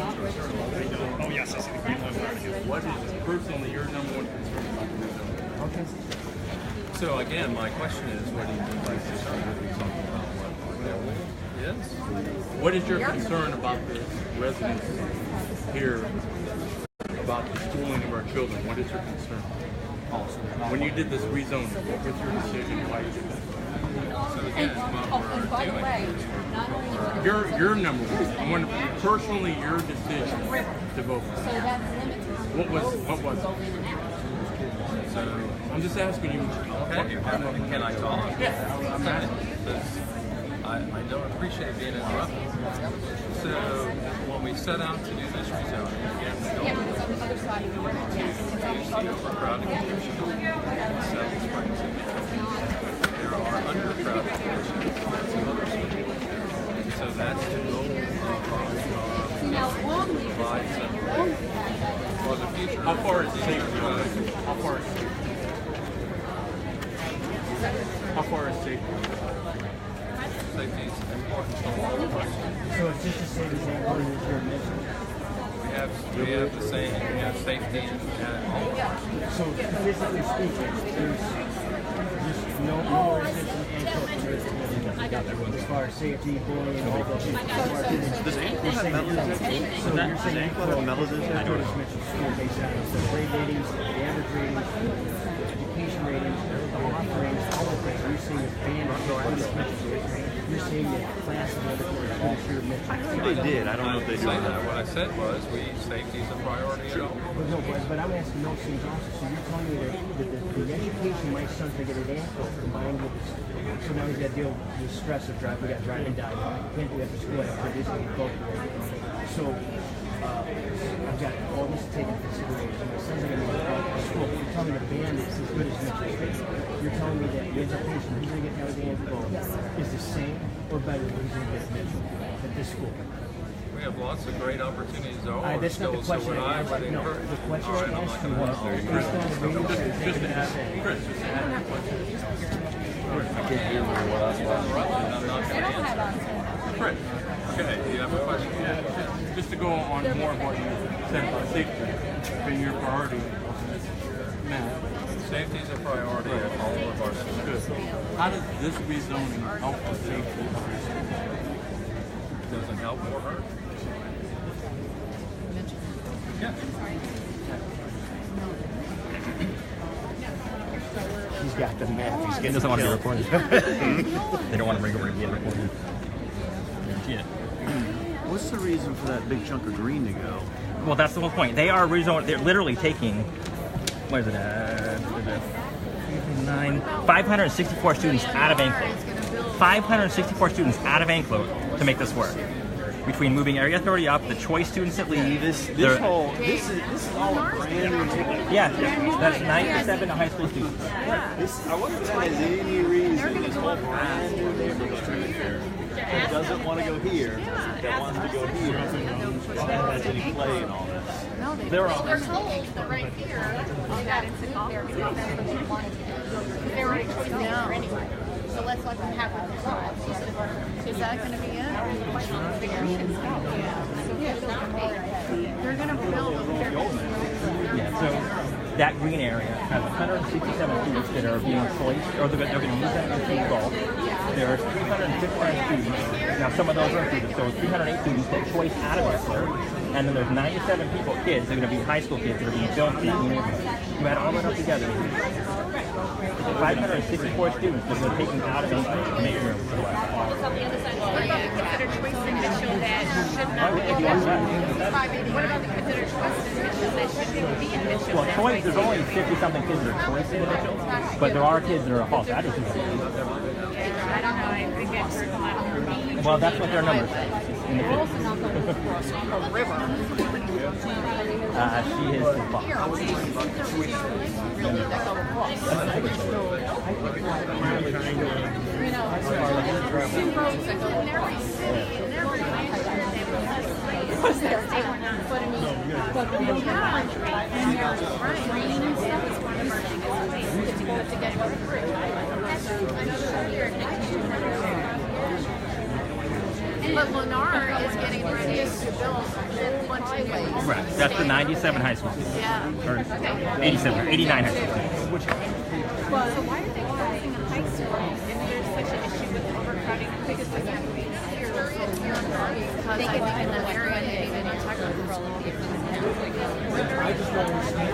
Oh yes, I see the green line right here. What is personally your number one concern about the rezone? Okay. So again, my question is, what do you mean by concern? What are you talking about? Yes. What is your concern about the residents here, about the schooling of our children? What is your concern? When you did this rezoning, what was your decision? Why you did that? So again, by the way, not only your number one. I want to personally your decision to vote for. so that limits What was it? So I'm just asking you. Okay, can I talk? Yeah. I'm at it. I don't appreciate being interrupted. So when we set out to do this rezoning, again, we don't see overcrowding conditions in South Springs. There are undercrowding conditions in other schools. So that's the goal of provide some for the future. How far is safety? How far is safety? How far is safety? Safety is important to all of us. So it's just the same example as your mission. We have the same, we have safety and all of us. So physically speaking, there's just no restriction and as far as safety, bullying, all those things. Does Ankle have metal detectors? So you're saying Ankle have a metal detector? School based on the grade ratings, the average ratings, education ratings, the offerings, all of things. You're saying the band you're saying that class of other courses your mission. I think they did. I don't know if they do. What I said was, safety is a priority at all. But I'm asking those things also. So you're telling me that the education my son's going to get an ankle combined with the school. So now he's got to deal with the stress of driving. We got driving down. Can't do that for school. I have to do both. So I've got all this to take into consideration. My son's going to go to school. You're telling me the band is as good as Mitchell State. You're telling me that the education he's going to get down the ankle is the same or better than he's going to get at Mitchell at this school. We have lots of great opportunities at all our That's not the schools, so question what I would no, encourage. the question All right, I I'm asked not you going was, to based on the radio Just station, to ask, Chris, just to ask a question. I'm not going to answer. Chris, Okay, do you have a question? yeah, just to go on more of what you said about safety being your priority. Matt, Safety is a priority at all of our schools. good. How does this rezoning help the safety of your school? Doesn't help or hurt. Yeah. he's got the map. He's He getting doesn't want to be killed. recorded. They don't want to bring over and get recorded. Guarantee it. What's the reason for that big chunk of green to go? Well, that's the whole point. They are rezoned. They're literally taking, what is it? 564 students out of Anklo. 564 students out of Anklo to make this work. Between moving area authority up, the choice students that leave. This is all a brand new neighborhood. Yeah, that's 97 high school students. I wonder if that has any reason this whole brand new neighborhood that doesn't want to go here, that wants to go here, that has any play in all this. They're all. They're told that right here, they got into there because that's what they wanted to do. They were a choice there anyway. So let's let them have what they want. Is that going to be it? They're going to build a Yeah, so that green area has 167 students that are being choiced, or they're going to use that as a goal. There are 359 students. Now, some of those are students, so 308 students that choice out of this there. And then there's 97 kids that are going to be high school kids that are being built in the neighborhood. You add all that up together, 564 students that are taken out of Anklo to make room for the West. What about the considered choice in Mitchell that should not be? What about the considered choice in Mitchell that shouldn't be in Mitchell? Well, choice, there's only 50-something kids that are choice in Mitchell, but there are kids that are false addresses. I don't know. I think that's a lot. Well, that's what their numbers say. In the We're also not going to cross a river. she is the boss. You know, two roads that go in every city, in every was there. But I mean, we have, and there's training and stuff is one of our things to get through. But Lennar is getting ready to build a whole bunch of ways. Right. That's the 97 high school. Yeah. Or 87, 89 high school. So why are they closing a high school if there's such an issue with overcrowding? Because they can't be here because I think in that area they need a technical school. I just don't understand.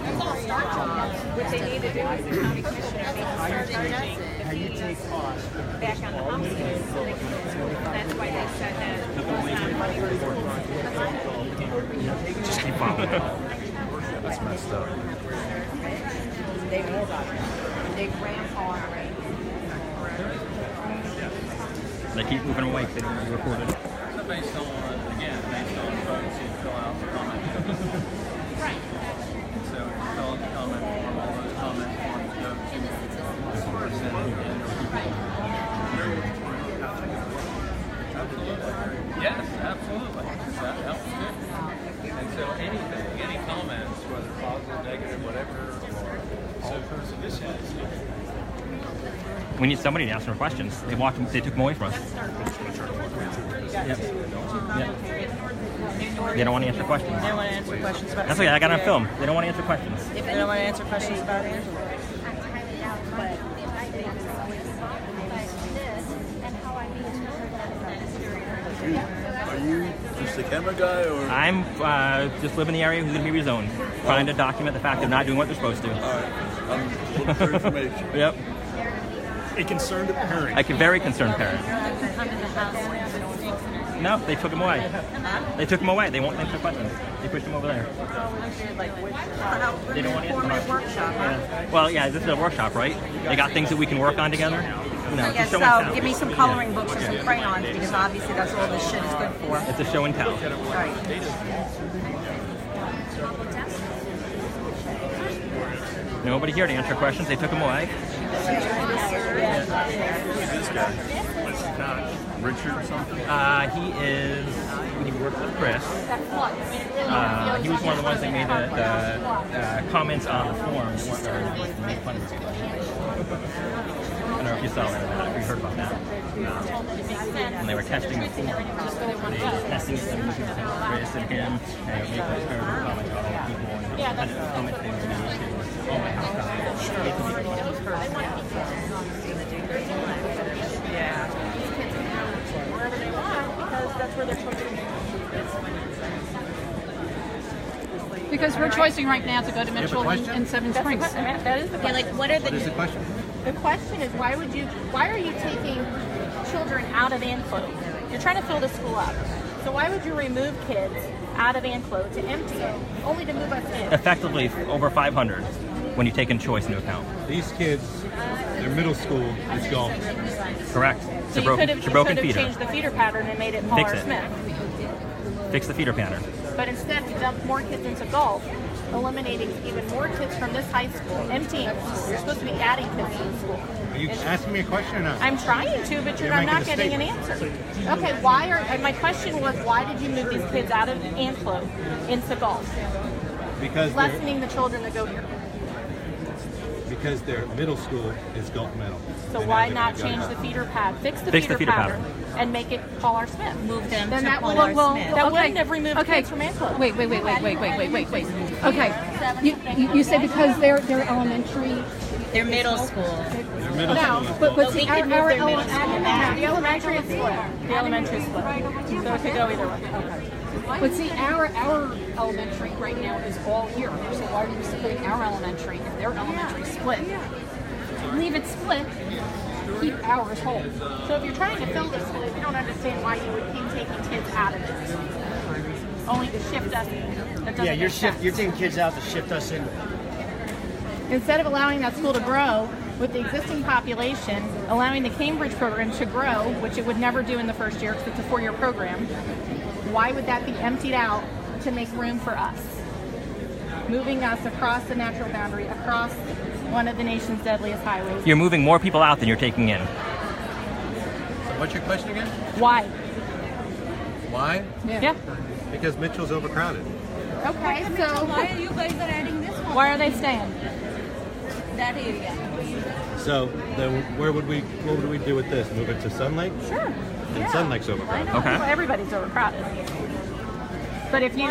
It's all start jobs. What they need to do is the county commissioner needs to start investing How you take costs back on the houses. So they can, that's why they said that it was not money for Just keep following. That's messed up. they grandpa rate. They keep moving away. They don't be recorded. So based on, again, based on votes, you fill out the comment form. Right. So you fill out the comment form, all those comment forms go to this person. Absolutely. Yes, absolutely. That helps too. And so anything, any comments, whether positive, negative, whatever, or so this is. We need somebody to answer questions. They walked. They took them away from us. Yep. Yep. They don't want to answer questions. They don't want to answer questions about That's okay. I got it on film. They don't want to answer questions. They don't want to answer questions about Angela. Are you just the camera guy, or? I'm just living in the area who's going to be rezoned, trying to document the fact they're not doing what they're supposed to. All right. I'm looking for information. Yep. a concerned parent. Like a very concerned parent. No, they took him away. They took him away. They won't answer questions. They pushed him over there. They don't want to answer Workshop, huh? Well, yeah, this is a workshop, right? They got things that we can work on together. No, I it's a guess show and so. tell. Give me some coloring books and some crayons because obviously that's all this shit is good for. It's a show and tell. Right. Nobody here to answer questions. They took him away. Who's this guy? Richard or something? He worked with Chris. He was one of the ones that made the comments on the forums. Made fun of this guy. I don't know if you saw that or not, if you heard about that. When they were testing the form, they were testing it and using Chris and him, and they would make those terrible comments about all the people and how much comments they would make. Oh my God. Yeah. Wherever they want, because that's where they're supposed to be. Because we're choosing right now to go to Mitchell and Seven Springs. That is the question. Like, what are What is the question? The question is, why are you taking children out of Anclo? You're trying to fill the school up. So why would you remove kids out of Anclo to empty it, only to move us in? Effectively, over 500 when you take in choice into account. These kids, their middle school is golf. Correct. So you could have feeder. changed the feeder pattern and made it Paul Fix R. it. Smith. Fix the feeder pattern. But instead, you dumped more kids into golf, eliminating even more kids from this high school, emptying. You're supposed to be adding kids to the school. Are you asking me a question or not? I'm trying to, but You're I'm not making a getting an answer. Okay, my question was, why did you move these kids out of Anclo into golf, Because lessening the children that go here? because their middle school is golf metal. So And why now not they're gonna change go the feeder pad, fix the Fix the feeder feeder pattern, and make it Paul R. Smith? Move them Then to that Paul will, R. Smith. that wouldn't have removed kids from Anclo. Wait. Okay. You say because they're elementary. Their middle school. Their middle No, school is but golf. we see, can move their middle school back. the elementary is split. The elementary is split. So it could go either way. But see, our elementary right now is all here. So why are you splitting our elementary if their elementary split? Leave it split. Keep ours whole. So if you're trying to fill this school, we don't understand why you would keep taking kids out of it. Only to shift us in. That doesn't Yeah, make you're sense. taking kids out to shift us in. Instead of allowing that school to grow with the existing population, allowing the Cambridge program to grow, which it would never do in the first year because it's a 4-year program, why would that be emptied out to make room for us? Moving us across the natural boundary, across one of the nation's deadliest highways. You're moving more people out than you're taking in. So what's your question again? Why? Why? Yeah. Because Mitchell's overcrowded. Okay, so Why are you guys are adding this one? why are they staying? That area. So then what would we do with this? Move it to Sun Lake? Sure. And Sun Lake's overcrowded. Okay. Well, everybody's overcrowded. But if you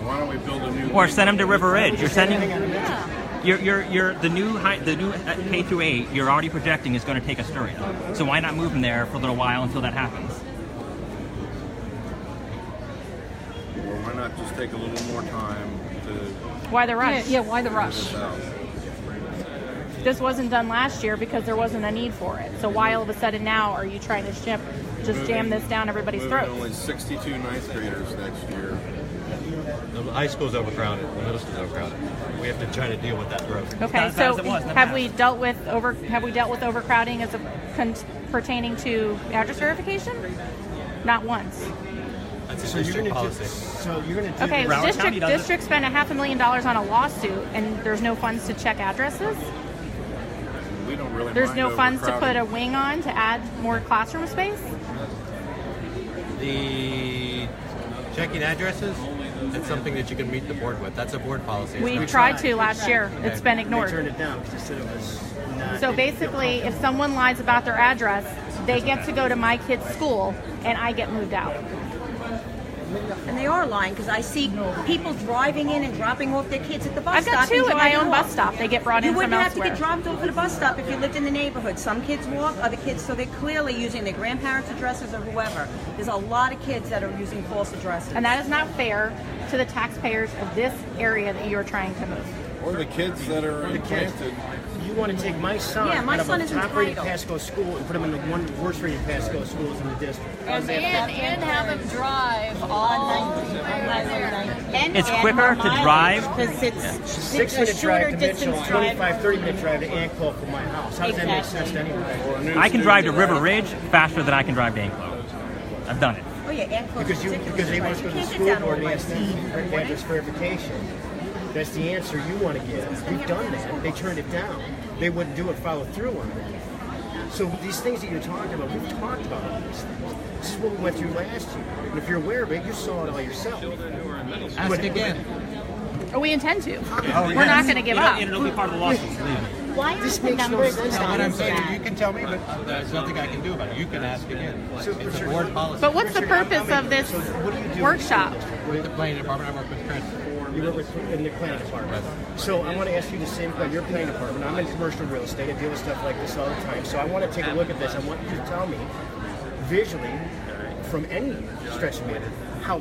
Why don't we build a new? Or send them to River Ridge. You're sending. You're the new K through 8. You're already projecting is going to take a stirring. So why not move them there for a little while until that happens? Or why not just take a little more time to why the rush? Yeah, why the figure rush? this out? This wasn't done last year because there wasn't a need for it. So why all of a sudden now are you trying to just jam this down everybody's Moving throats? only 62 ninth graders next year. The high school's overcrowded. The middle school's overcrowded. We have to try to deal with that growth. Okay, Not as bad so as it was in the have past. we dealt with overcrowding as pertaining to address verification? Not once. That's a So you're district gonna policy. so you're gonna do Okay, Broward County does it. district spent $500,000 on a lawsuit, and there's no funds to check addresses. We don't really There's mind no funds to put overcrowding. a wing on to add more classroom space. The checking addresses, that's something that you can meet the board with. That's a board policy. It's We not- tried to last year. It's been They ignored. turned it down because they said it was not. So basically, if someone lies about their address, they get to go to my kid's school, and I get moved out. And they are lying because I see people driving in and dropping off their kids at the bus I've stop. got two and at my driving own bus off. stop. They get brought You in from wouldn't have to elsewhere. get dropped off at a bus stop if you lived in the neighborhood. Some kids walk, other kids, so they're clearly using their grandparents' addresses or whoever. There's a lot of kids that are using false addresses. And that is not fair to the taxpayers of this area that you're trying to move. Or the kids that are the kids. implanted. You want to take my son Yeah, my out of son a is top-rated entitled. Pasco school and put him in the one of the worst-rated Pasco schools in the district. And have them drive all It's quicker to drive. because it's 6-minute drive to Mitchell, distance drive. 25, 30-minute drive to Anklo from my house. How does that make sense to anyone? I can drive to River Ridge faster than I can drive to Anklo. I've done it. Oh yeah, and close Because they want to go to the school board and ask them for address verification. That's the answer you want to get. We've done that. They turned it down. They wouldn't do it, follow through on it. So these things that you're talking about, we've talked about all these things. This is what we went through last year. And if you're aware of it, you saw it all yourself. Ask again. Or we intend to. Oh, We're not going to give up. It'll be part of the lawsuit. Believe me. Why This aren't the makes no numbers sense. What I'm as saying, bad? you can tell me, but there's nothing I can do about it. You can ask again. It's a board policy. But what's the Richard, purpose of this So what do you do workshop? With the planning department, I work with Chris. You work with in the planning department. So I want to ask you the same question. Your planning department. I'm in commercial real estate. I deal with stuff like this all the time. So I want to take a look at this. I want you to tell me visually, from any stretch of it, how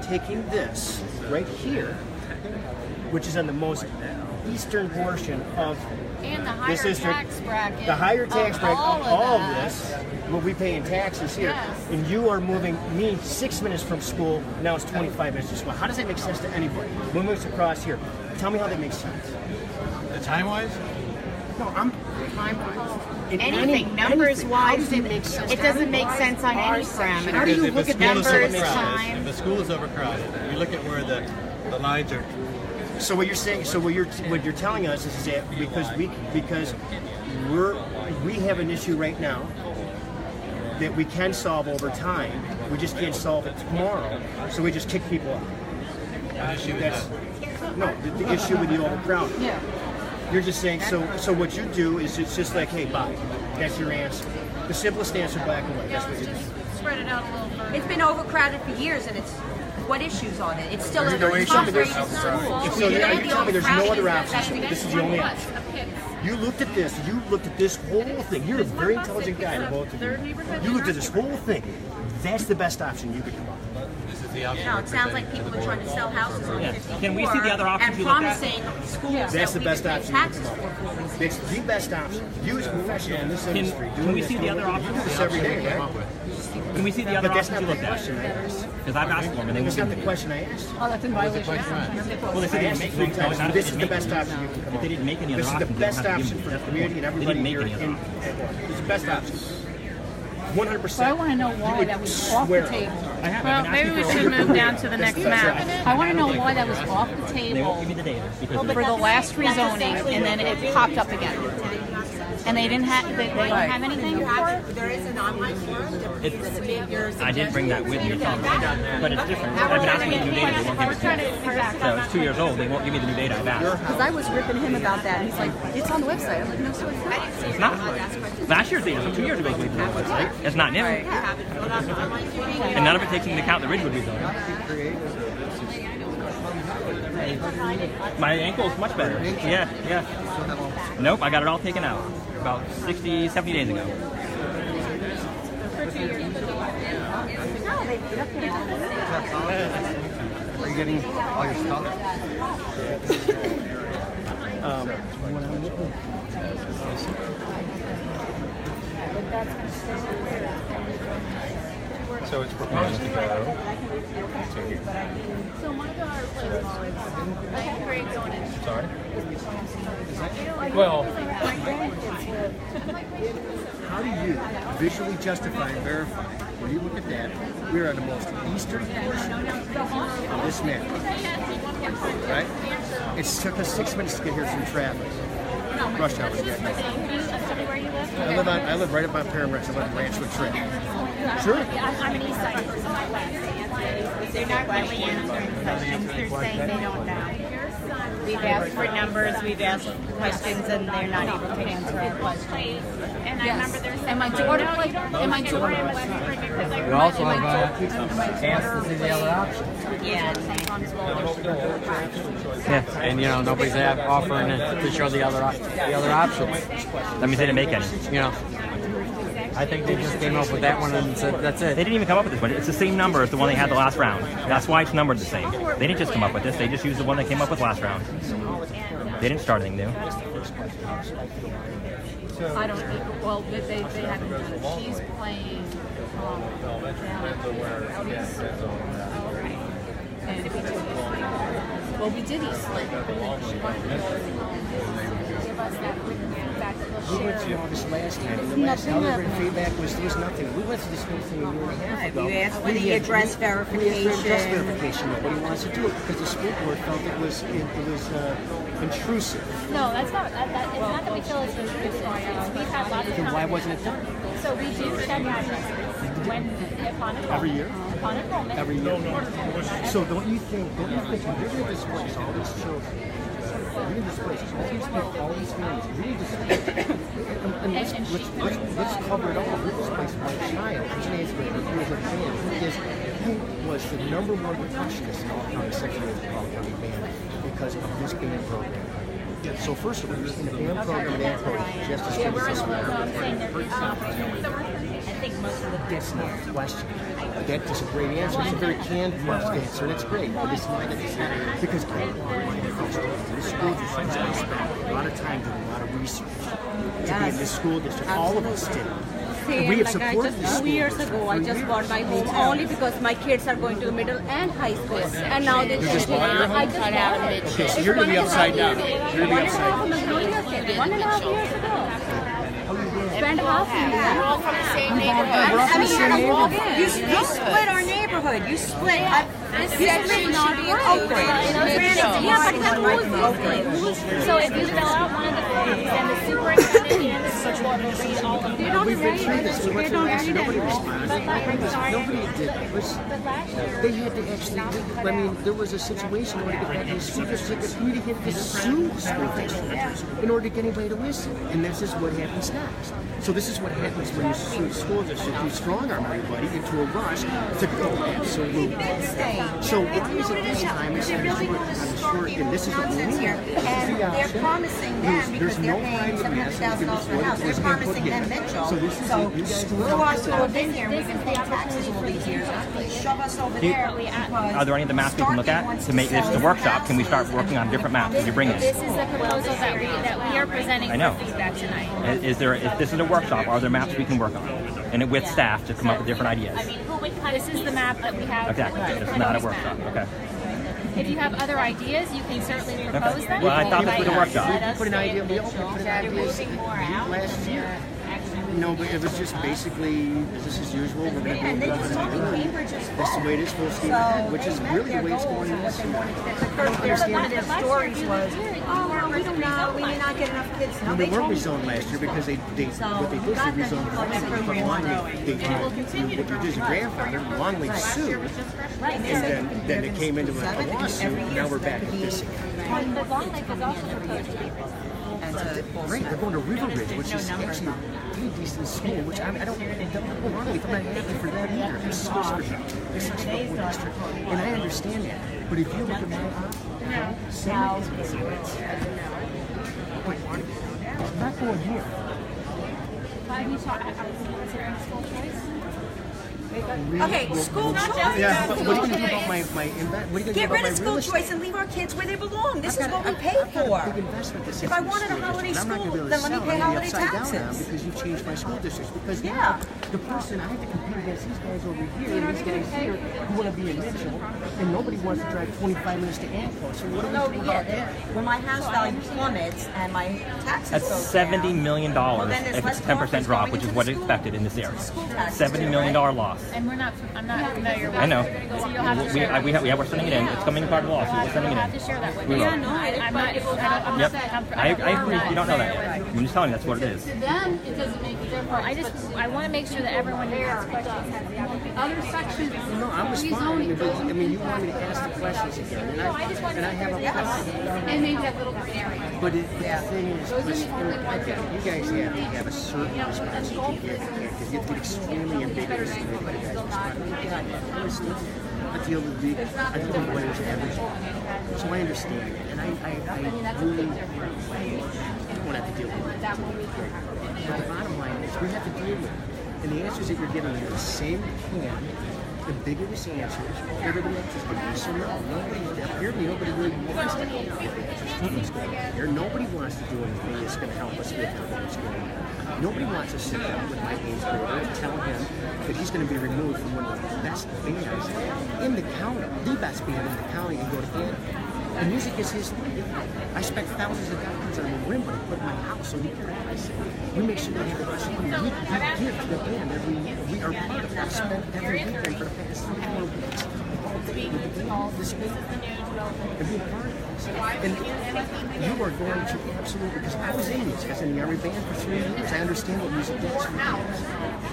taking this right here, which is on the most eastern portion of and the this higher district, tax bracket. the higher tax bracket of all of that. this, what we pay in taxes here, Yes. and you are moving me 6 minutes from school, now it's 25 minutes to school. How does that make sense to anybody? Moving us across here. Tell me how that makes sense. The time-wise? No, I'm... in Anything, how numbers-wise, does it make sense? it doesn't make sense on any parameter. How do you Because look if at the school is numbers, overcrowded, time? if the school is overcrowded, you look at where the lines are. So what you're saying, so what you're telling us is that because we have an issue right now that we can solve over time, we just can't solve it tomorrow. So we just kick people out. No, the issue with the overcrowding. Yeah. You're just saying so what you do is it's just like, hey, bye. That's your answer. The simplest answer, black and white. That's what you do. Spread it out a little further. It's been overcrowded for years, and it's what issues on it? It's still a no issue. top-rated So school. you're telling me there's no other option. This is the only What? option. Of kids. You looked at this. You looked at this whole thing. You're a very intelligent guy, the both of you. You looked at this whole thing. That's the best option you could come up with. This is the option. No, it sounds like people are trying to sell houses on Yeah. 54 Can we see the other options and you looked at? promising schools That's that the we best would pay option you taxes can for come up before we with. It's the best option. You as a professional in this industry can doing we this, see the other you options? do this every day, right? Can we see the other But that's options not you the looked question at? I asked. Because I've asked them and they That's not wouldn't the question I asked. Oh, that's in violation. Well, they I said asked they it didn't 3 make times. any. This is the best option you can come If up they didn't make any other This is the options, they best don't have to option give for me. the community and They everybody didn't make here any other in options. Edgewater. It's the best option. 100%. So I want to know why that was off the table. I have. Well, maybe we should move down to the next map. I want to know why that was off the They won't give table me the data because for the last rezoning and then it popped up again. And they didn't have they don't have anything for it? There is an online forum that you submit your I didn't bring that with me, but it's different. I've been asking for new data, they won't give it to me. So it's 2 years old, they won't give me the new data I've asked. Because I was ripping him about that, and he's like, it's on the website. I'm like, no, so it's not. It's not. Last year's data, so 2 years ago's data on the website. It's not new. And none of it takes into account the Ridgewood rebuilding. My ankle's much better. Yeah, yeah. Nope, I got it all taken out about 60, 70 days ago. Are you getting all your stuff? So it's proposed to go. So my daughter plays ninth grade going in. Sorry? Well, How do you visually justify and verify? When you look at that, we're on the most eastern portion of this map. Right? It took us 6 minutes to get here through traffic. Rush hour. I live right up on Paramex. I live in Ranchwood Trail. Sure. I'm an east side person. They're not really answering questions. They're saying they don't know. We've asked for numbers, we've asked questions, and they're not able to answer our questions. And I remember there's And my daughter played. And my daughter. We also have asked to see the other options. Yeah. Yeah. And you know, nobody's offering to show the other options. That means they didn't make any. You know, I think they just came up with that one and said that's They it. didn't even come up with this one. It's the same number as the one they had the last round. That's why it's numbered the same. They didn't just come up with this. They just used the one they came up with last round. They didn't start anything new. I don't know. Well, they haven't done it. She's playing well, we did East Lake. But then she wanted to give us that feedback that We we'll went share. through all this last time. And the last feedback was there was nothing. We went to this whole thing a year and a half ago. You asked for the address verification. We asked for address verification. Nobody wants to do it because the school board felt it was intrusive. No, that's not. It's not that we feel it's intrusive. We've had lots of Then why wasn't it done? So we do check addresses when upon enrollment. Every year? Upon enrollment. Every year. So don't you think when you're going to displace all these children, you're going to displace all these families, you're going to displace, and let's cover it all. We displaced one child, he's an 8th grader, who was a band, who was the number one percussionist in all county sections of the county band because of this band program. So first of all, in the band program, just as good as this one. So I'm saying that I think most of the That's not a question. That is a great answer. It's a very canned answer, and it's great. But it's not because the school district spent a lot of time doing a lot of research to be in this school district. All of us did. Same, We have like I supported just this 2 school years ago, I just bought my home only because my kids are going to middle and high school, and now they just bought your home? I just bought it. Okay, so you're going to be upside down. You're going to be upside down. 1.5 years ago. Spent half a year. We're all from the same neighborhood. I mean, you split our neighborhood. You split. You split not be yeah, but then so if you fill out one of the forms and the superintendent and the school board will read all of them. They don't We've been through read this. We it. went They through don't this. read Nobody it. responded. Nobody did. They had to actually. I mean, there was a situation in order to get back to the school district that we had to sue the school district in order to get anybody to listen. And this is what happens next. So this is what happens when you sue the school district. You strong arm everybody into a rush to go. Absolutely. So why is it this time? I'm sure, and this is what we need. And they're promising them because they're paying $700,000 for a house. They're promising them Mitchell. So screw us over this year. We've been paying taxes all these years. Shove us over there. Are there any of the maps we can look at to make this the workshop? Can we start working on different maps that you bring in? This is the proposal that we are presenting I know. for feedback tonight. If this is a workshop, are there maps we can work on? And with staff to come up with different ideas? I mean, this is the map that we have. Exactly. It's not a workshop. Okay. If you have other ideas, you can certainly propose them. Well, I thought this was a workshop. We put an idea. We all put an idea More out. last year. No, but it was just basically business as usual. We're going to And do they what just we're told me going to do. Cambridge is That's the way it is full steam So ahead, which they is met really their the way it's goals going and this what they year. wanted to get. One of their stories was, oh, well, we don't know, we may not get enough kids. No, They they weren't told me. rezoned last year because what they did is they rezoned the land, but what you did is your grandfather, Longley sued, and then it came into a lawsuit, and now we're back at this again. But Long Lake is also supposed to be. Right, they're going to River Ridge, which is actually a pretty decent school, which I don't go wrong with. I'm not happy for that either. It's such a school district, and I understand that. But if you look at my I'm not going here. Have you talked about school choice? Okay, school choice. Yeah, but what are you going to do about my what are you going to do Get about rid my of real school estate? choice and leave our kids where they belong. This is what we pay I've got a for. big investment this If I wanted a holiday I'm not going to be school, able to then let me sell pay it. holiday Upside down now taxes. because you changed my school districts. Because Yeah. now the person I have to compete against these guys over here and these guys here who want to be in Mitchell, and nobody wants to drive 25 minutes to Anco. So what do we do about that? When my house value plummets and my taxes That's go $70 down, million then there's if it's less 10% drop, going which is into what the is school. expected in this area. School taxes $70 too, million right? loss. And I'm not familiar with I know. So you'll have to share that. We're sending it in. It's coming part of the lawsuit. We're sending it You'll have to in. share that with We me. will. I'm not able to. I'm Yep. not I agree. You don't know that yet. I'm just telling you that's what it is. To them, it doesn't make a difference. I want to make sure that everyone who asks questions has the opportunity. Other sections. No, I'm responding, but I mean, you want me to ask the questions again, and I have a question. And maybe that little green area. But the thing is, I think you guys have a certain responsibility because you have to get extremely ambiguous to make you guys respond. I deal with what is average, so I understand it, and I really don't have to deal with it. But the bottom line is, we have to deal with it, and the answers that you're giving me are the same can, ambiguous answers. Everybody else is giving you. So apparently nobody really wants to help what's going on here. Nobody wants to do anything that's going to help us with what's going on. Nobody wants to sit down with my 8th grader and tell him that he's going to be removed from one of the best bands in the county, the best band in the county, and go to Canada. And music is his life. I spent thousands of dollars on a rim I put in my house so he can practice it. We make sure they have the best equipment. We give to the band every year. We are part of it. I spent every weekend for the past 3 or 4 weeks all this band and being part of this. And you are going to absolutely, because I was in music. I was in the Army band for 3 years. I understand what music is for years.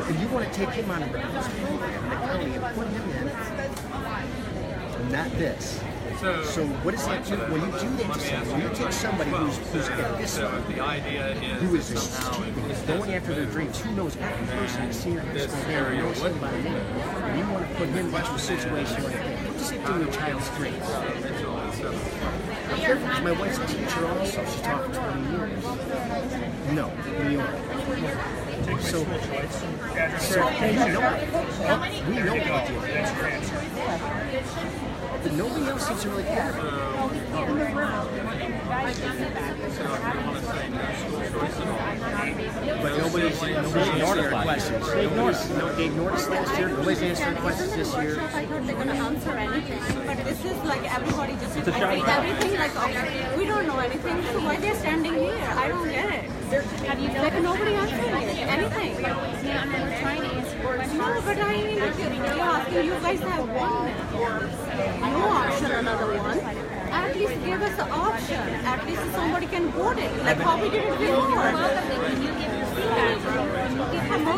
And you want to take him on a records program in the county and put him in, not this. So what does that do? When you do that to somebody, when you take somebody who's at this level, the idea is who is achieving, is going after their dreams, who knows every person in the senior high school band, knows him by name, and you want to put him into a situation like that, what does it do to a child's dreams? My wife's a teacher also. She's taught for 20 years. No, New York. So we know what to do. But nobody else seems to really care. But nobody's answering our questions. They ignored us last year. Nobody's answering questions this year. I thought they're gonna answer anything, but this is like everybody just It's a shot. everything like we don't know anything. So why they're standing here? I don't get it. Have you Like nobody answering anything. Yeah, and we're trying to answer questions. No, but I mean, you're asking. You guys have one, no option, another one. At least give us an option. At least somebody can vote it. Like how we did it before. When you give your feedback, Come on.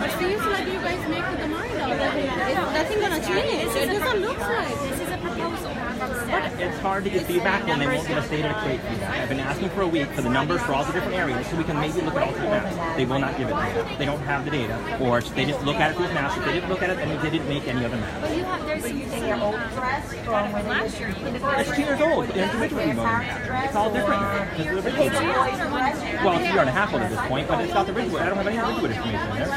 But seems like you guys make the mind up. It's nothing gonna change. It doesn't look like. this is a proposal. It's hard to get feedback when they won't give us data to create feedback. I've been asking for a week for the numbers for all the different areas so we can maybe look at alternate maps. They will not give it. They don't have the data, or they just look at it through maps. If they didn't look at it, then they didn't make any other map. But you have, there's some last year you could have It's 2 years old. It's individually voting. It's all different. It's the original. Well, it's a year and a half old at this point, but it's got the original. I don't have any original information in there.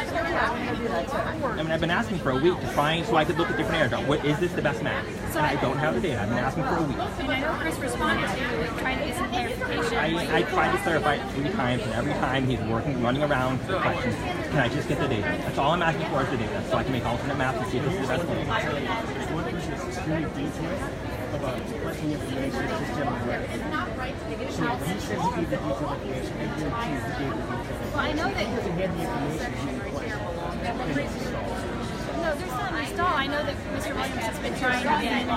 I mean, I've been asking for a week to find so I could look at different areas. What is this the best map? And I don't have the data. I've been asking for a week. And I know Chris responded to trying to get some clarification. I tried to clarify it 3 times, and every time he's running around with questions. Can I just get the data? That's all I'm asking for is the data, so I can make alternate maps and see if this is the best one. There's one person that's extremely detailed about collecting information. It's just general. So he says he gave the details. I guarantee you he gave the details. Well, I know that. He doesn't have the information he requested. No, there's not an install. I know that Mr. Williams has been trying to get it.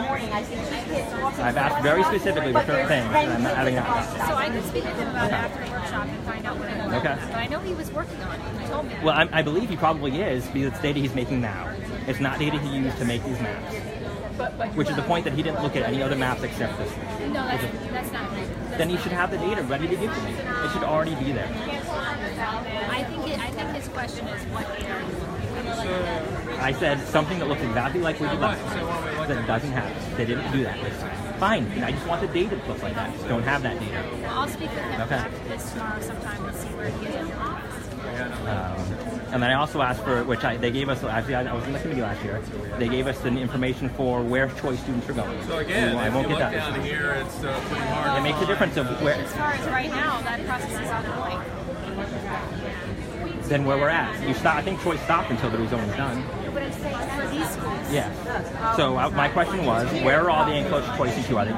I've asked very specifically for certain things, and I'm not having that. So I could speak with him about it after the workshop and find out what it was. Okay. But I know he was working on it. He told me. Well, I believe he probably is, because it's data he's making now. It's not data he used to make these maps. Which is the point that he didn't look at any other maps except this one. No, that's not right. Then he should have the data ready to give to me. It should already be there. I think his question is what data are you looking at? I said something that looks exactly like what you left that doesn't have it. They didn't do that this time. Fine. I just want the data to look like that. Just don't have that data. Well, I'll speak with him after this tomorrow sometime and see where he is. And then I also asked for, they gave us, actually I was in the committee last year, they gave us the information for where choice students are going. So again, I if won't you get look that. down here, it's pretty hard. It makes a difference of where. As far as right now, that process is ongoing. Than where we're at. I think choice stopped until the rezone was done. But I'm saying for these schools. Yeah. So my question was, where are all the enclosed choice E2?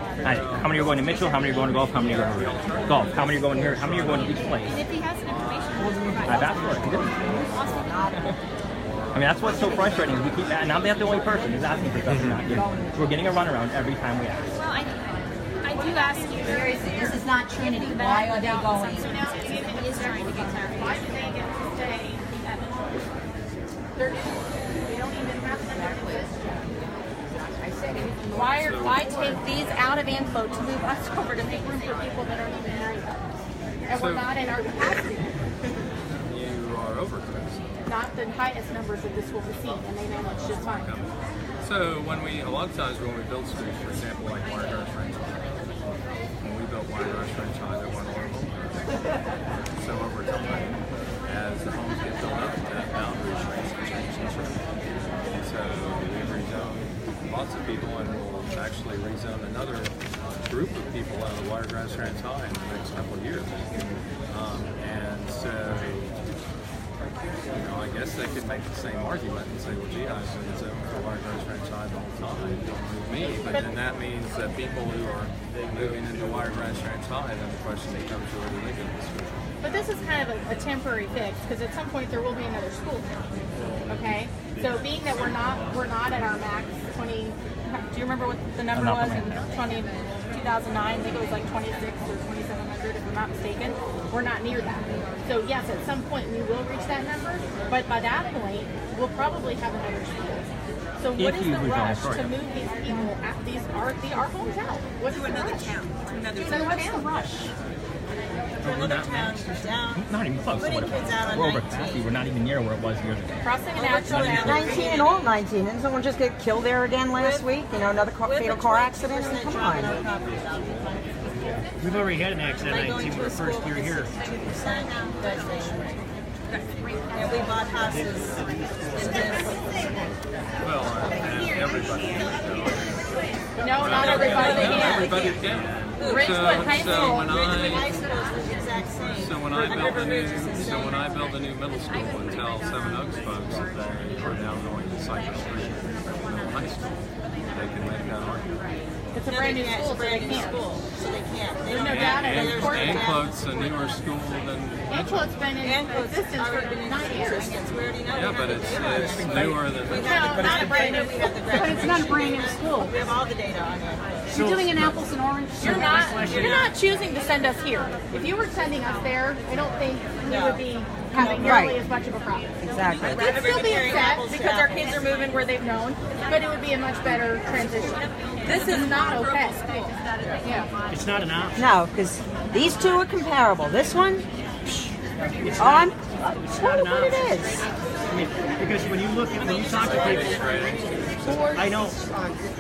How many are going to Mitchell? How many are going to golf? How many are going to golf? How many are going here? How many are going to each place? And if he has some information, I've asked for it. He didn't. I mean, that's what's so frustrating. We keep, and I'm not the only person who's asking for stuff. We're getting a runaround every time we ask. Well, I do ask you. This is not Trinity. Why are they going? So now it is trying to get clarified. Why do they get to stay at they don't even have them there. Why take these out of Anclo to move us over to make room for people that aren't even married? And we're not in our capacity. You are over. Not the highest numbers that this will receive, and they manage just fine. So a lot of times when we build schools, for example, like Wiregrass Ranch High, when we built Wiregrass Ranch High, there weren't a lot of homes. So over time, as the homes get built up, that boundary shrinks and changes. And so we rezone lots of people, and we'll actually rezone another group of people out of Wiregrass Ranch High in the next couple of years. And so, I guess they could make the same argument and say, well, gee, I've been zoned for Wiregrass Ranch High the whole time, don't move me. But then that means that people who are moving into Wiregrass Ranch High, then the question becomes, where do they go to school? But this is kind of a temporary fix, because at some point there will be another school here. Okay? So being that we're not at our max 20, do you remember what the number was in 2009? I think it was like 26 or 2,700 if I'm not mistaken. We're not near that. So yes, at some point we will reach that number, but by that point we'll probably have another school. So what is the rush to move these people at our homes out? What's the rush? So what's the rush? Another town down. Not even close. Putting kids out on We're over 19. capacity. We're not even near where it was years ago. Crossing an actual 19 and all 19. Didn't someone just get killed there again last week? Another fatal car accident? Come on. We've already had an accident at 19 when the first year here. 2%. And we bought houses. Well, everybody. No, not everybody. Everybody can. Ridgewood High School. So when I build a new middle school and tell Seven Oaks folks that they are now going to Cypress Creek Middle High School, they can make that argument. It's a brand new school, so they can't. So they can't. There's no data to support that. Anclote's a newer school than Anclote's been in existence for 9 years. yeah, but it's newer than. No, not a brand new. But it's not a brand new school. We have all the data on it. You're doing an apples and oranges. You're not choosing to send us here. If you were sending us there, I don't think we would be having nearly as much of a problem. Exactly. We'd still be upset because our kids are moving where they've known, but it would be a much better transition. This is not okay. Yeah. It's not an option. No, because these two are comparable. This one, It's I'm not an what it option. is. I mean, because when you talk to people, I know,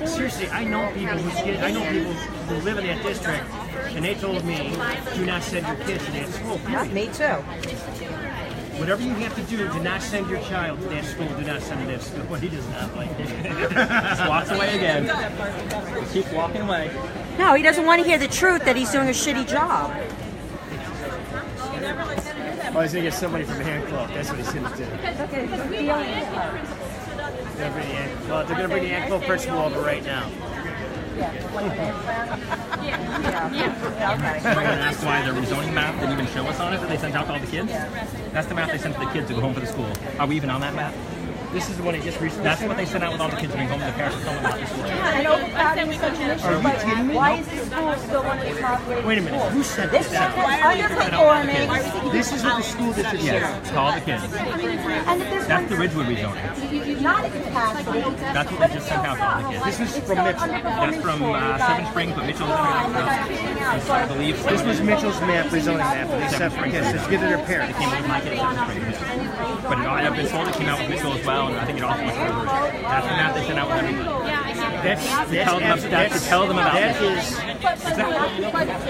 seriously, I know people who live in that district, and they told me, do not send your kids to that school. Yeah, me too. Whatever you have to do not send your child to that school, do not send him to that school. Well, he does not like it. Just walks away again. Keeps walking away. No, he doesn't want to hear the truth that he's doing a shitty job. Oh, he's going to get somebody from Hand Club. That's what he's going to do. They're going to bring the Hand Club principal over right now. Someone asked why the rezoning map didn't even show us on it that they sent out to all the kids. That's the map they sent to the kids to go home for the school. Are we even on that map? This is the one I just recently. That's what they sent out with all the kids going home. The parents were telling them about this school. I know overcrowding is such an issue, but why is this school still one of the top rated Wait a minute. Who said This this? is underperforming. This is what the school district said. Yes, to all the kids. And if there's That's the Ridgewood rezoning. not a capacity, That's what they just sent out to all the kids. This was from Mitchell. That's from Seven Springs, but Mitchell's I believe. This was Mitchell's map, rezoning map, and they sent for kids. Let's give it to their parents. It came with my kid at Seven Springs. But I've been told it came out with Mitchell as well, and I think it also was version. That's the map they sent out with everybody. That's Tell them about that this. is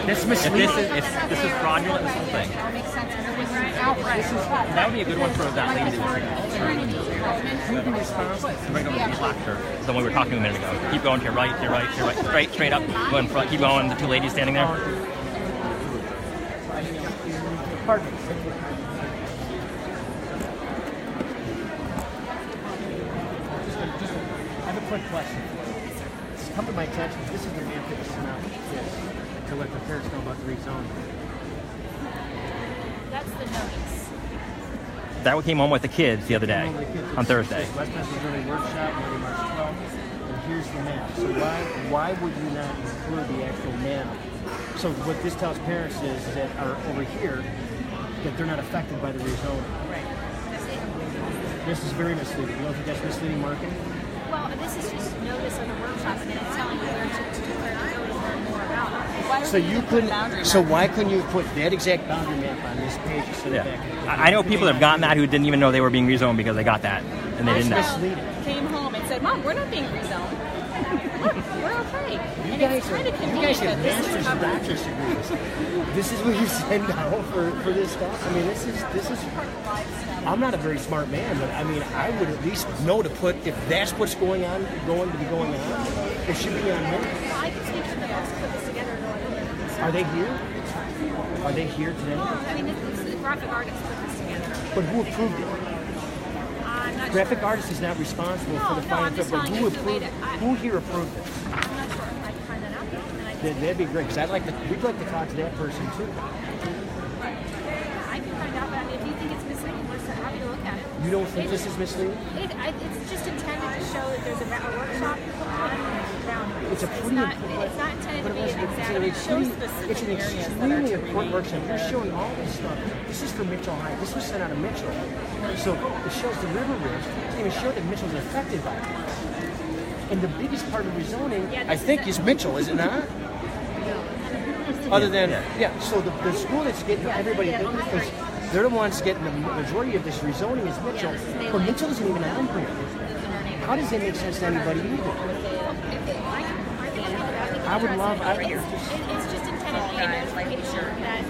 that's misleading. This is fraudulent, this whole thing. That would be a good one for that lady that was right over the black shirt. The one we were talking a minute ago. Keep going to your right, to your right, to your right. Straight up. Go in front. Keep going. The two ladies standing there. Pardon me. I have a quick question. It's come to my attention. This is the map that was sent out to kids to let the parents know about the rezone. That's the notice. That came home with the kids the other day, on Thursday. West Pasco Rezone workshop, Monday, March 12th. And here's the map. So why would you not include the actual map? So what this tells parents is that are over here that they're not affected by the rezoning. Right. This is very misleading. You don't think that's misleading marketing? Well, this is just notice of the workshop, and then it's telling you where to go to learn more about it. So you couldn't. So why couldn't you put that exact boundary map on this page? I know people that have gotten that who didn't even know they were being rezoned because they got that, and they didn't know. Came home and said, "Mom, we're not being rezoned. We're okay." You guys have master's and doctor's degrees. This is what you send out for this stuff. I mean, this is. I'm not a very smart man, but I mean, I would at least know to put if that's what's going to be going on. It should be on here. I can speak to the boss who put this together. Are they here? Are they here today? I mean, the graphic artist put this together. But who approved it? I'm not Graphic sure. artist is not responsible for the final I'm just but telling who you the way approved? that Who here approved it? I'm not sure. I can find that out. That'd be great because we'd like to talk to that person too. I can find out, but I mean, if you think it's misleading, we're so happy to look at it. You don't think this is misleading? It's just intended to show that there's a workshop on boundaries. It's a pretty It's not intended to be an exact. It's an extremely important workshop. You're showing all this stuff. This is for Mitchell High. This was sent out of Mitchell. So it shows the river ridge. It doesn't even show that Mitchell's affected by it. And the biggest part of rezoning, I think, is Mitchell, is it not? Other than, so the school that's getting everybody, because they're the ones getting the majority of this rezoning is Mitchell, but Mitchell isn't even on here. How does that make sense to anybody either? I would love, It's just intended to make sure that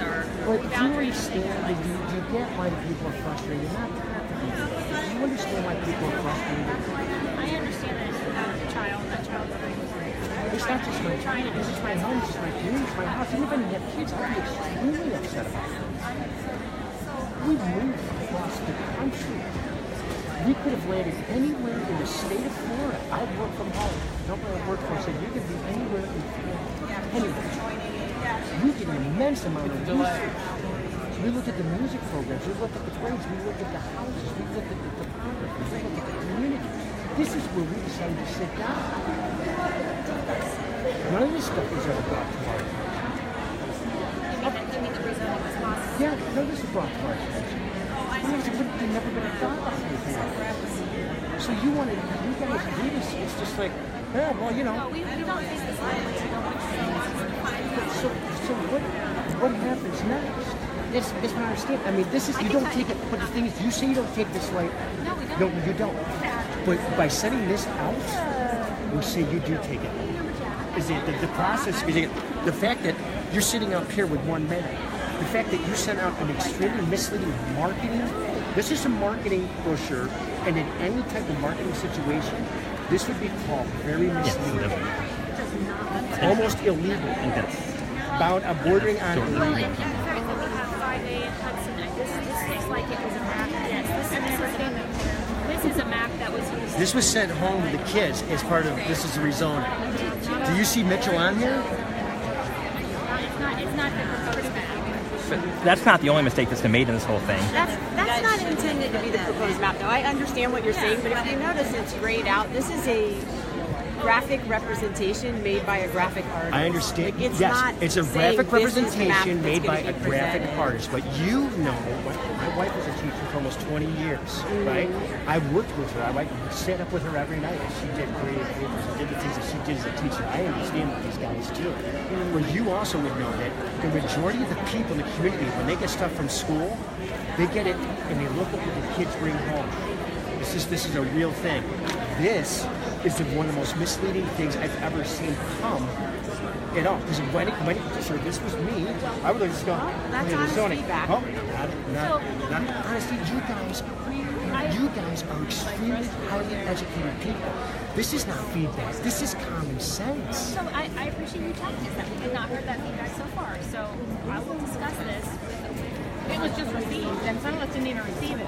but do you understand, do you get why the people are frustrated? Not to be, do you understand why people are frustrated? I understand that it's about a child, It's not just my child, this is my home, this is my community, it's my house. Even if I didn't have kids, I'd be extremely upset about it. We moved across the country. We could have landed anywhere in the state of Florida. I work from home. Nobody I work for said you can be anywhere in Florida. Anywhere. We did an immense amount of research. We looked at the music programs, we looked at the grades, we looked at the houses, we looked at the topography, we looked at the community. This is where we decided to sit down. None of this stuff was ever brought to our attention. Yeah, none of this was brought to our attention. We've never been thought about anything. So you guys do this, it's just like, yeah, well, you know. No, we don't face this language. So what happens next? That's what I understand. I mean, this is, you don't take it, but the thing is, you say you don't take this like, no, you don't. But by setting this out, we say you do take it. Is it the process? The fact that you're sitting up here with one man, the fact that you sent out an extremely misleading marketing. This is a marketing brochure, and in any type of marketing situation, this would be called very misleading, almost illegal, bordering on illegal. Well, and the fact that we have 5A and Hudson, this looks like it was a map. Yes, this is a map that was used. This was sent home to the kids as part of this is the rezoning. Do you Do you see Mitchell on here? It's not the proposed map. But that's not the only mistake that's been made in this whole thing. That's not intended to be the proposed map, though. I understand what you're saying, but if you notice, it's grayed out. This is a graphic representation made by a graphic artist. I understand. Like, it's yes, not it's a saying graphic this is the map representation that's made by gonna a be graphic presented. artist. But you know, my wife was a teacher for almost 20 years, right? I worked with her. I sat up with her every night. And she did graded papers. She did the things that she did as a teacher. I understand what these guys do. Where you also would know that the majority of the people in the community, when they get stuff from school, they get it and they look at what the kids bring home. This is a real thing. This is one of the most misleading things I've ever seen come at all. Because when so this was me, I would just go, that's "Hey, honest Sony." feedback. Oh, not honestly, you guys are extremely highly educated people. This is not feedback. This is common sense. So I appreciate you telling us that. We had not heard that feedback so far. So I will discuss this. It was just received, and some of us didn't even receive it.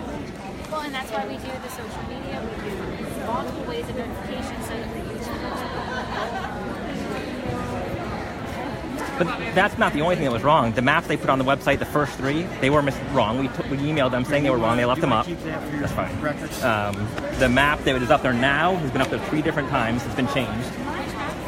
Well, and that's why we do the social media. We do multiple ways of notification so that we use But that's not the only thing that was wrong. The maps they put on the website, the first three, they were wrong. We emailed them saying they were wrong. They left them up. That's fine. The map that is up there now has been up there 3 different times. It's been changed.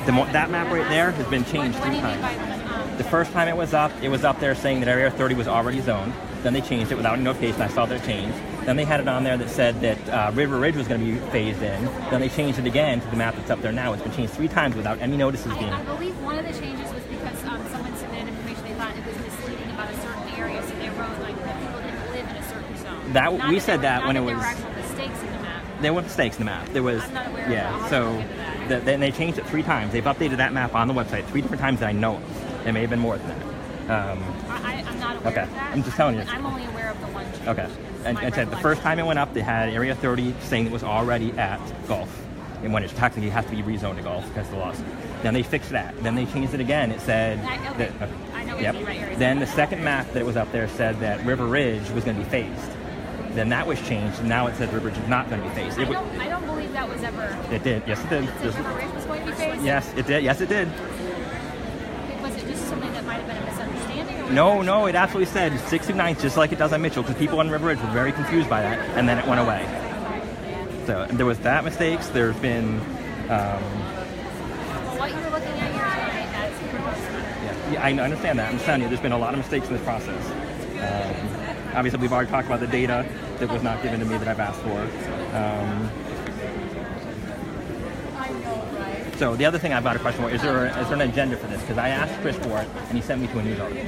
That map right there has been changed 3 times. The first time it was up there saying that Area 30 was already zoned. Then they changed it without any notification. I saw that change. Then they had it on there that said that River Ridge was going to be phased in. Then they changed it again to the map that's up there now. It's been changed 3 times without any notices being. I believe one of the changes was because someone submitted information they thought it was misleading about a certain area, so they wrote like that people didn't live in a certain zone. We said that when it was. There were actual mistakes in the map. There were mistakes in the map. There was. I'm not aware of that. So then they changed it 3 times. They've updated that map on the website 3 different times that I know of. It may have been more than that. I'm not aware Okay. of that. I'm just telling you. I'm only aware of the one change. Okay. And said the first time it went up, they had Area 30 saying it was already at golf. And when it technically has to be rezoned to golf because of the laws. Then they fixed that. Then they changed it again. It said I know what you mean, right, Area Then the second map that was up there said that River Ridge was going to be phased. Then that was changed, and now it said River Ridge is not going to be phased. I don't believe that was ever. It did. Yes, it did. It said River Ridge was going to be phased? Yes, it did. Yes, it did. Was it just something that might have been a misunderstanding? Or No, it absolutely said 69th, just like it does on Mitchell, because people on River Ridge were very confused by that, and then it went away. So there was that mistakes. There's been. Well, what you're looking at here tonight, that's Yeah, I understand that. I'm just telling you, there's been a lot of mistakes in this process. Obviously, we've already talked about the data that was not given to me that I've asked for. So the other thing I've got a question for, is there an agenda for this? Because I asked Chris for it, and he sent me to a news article.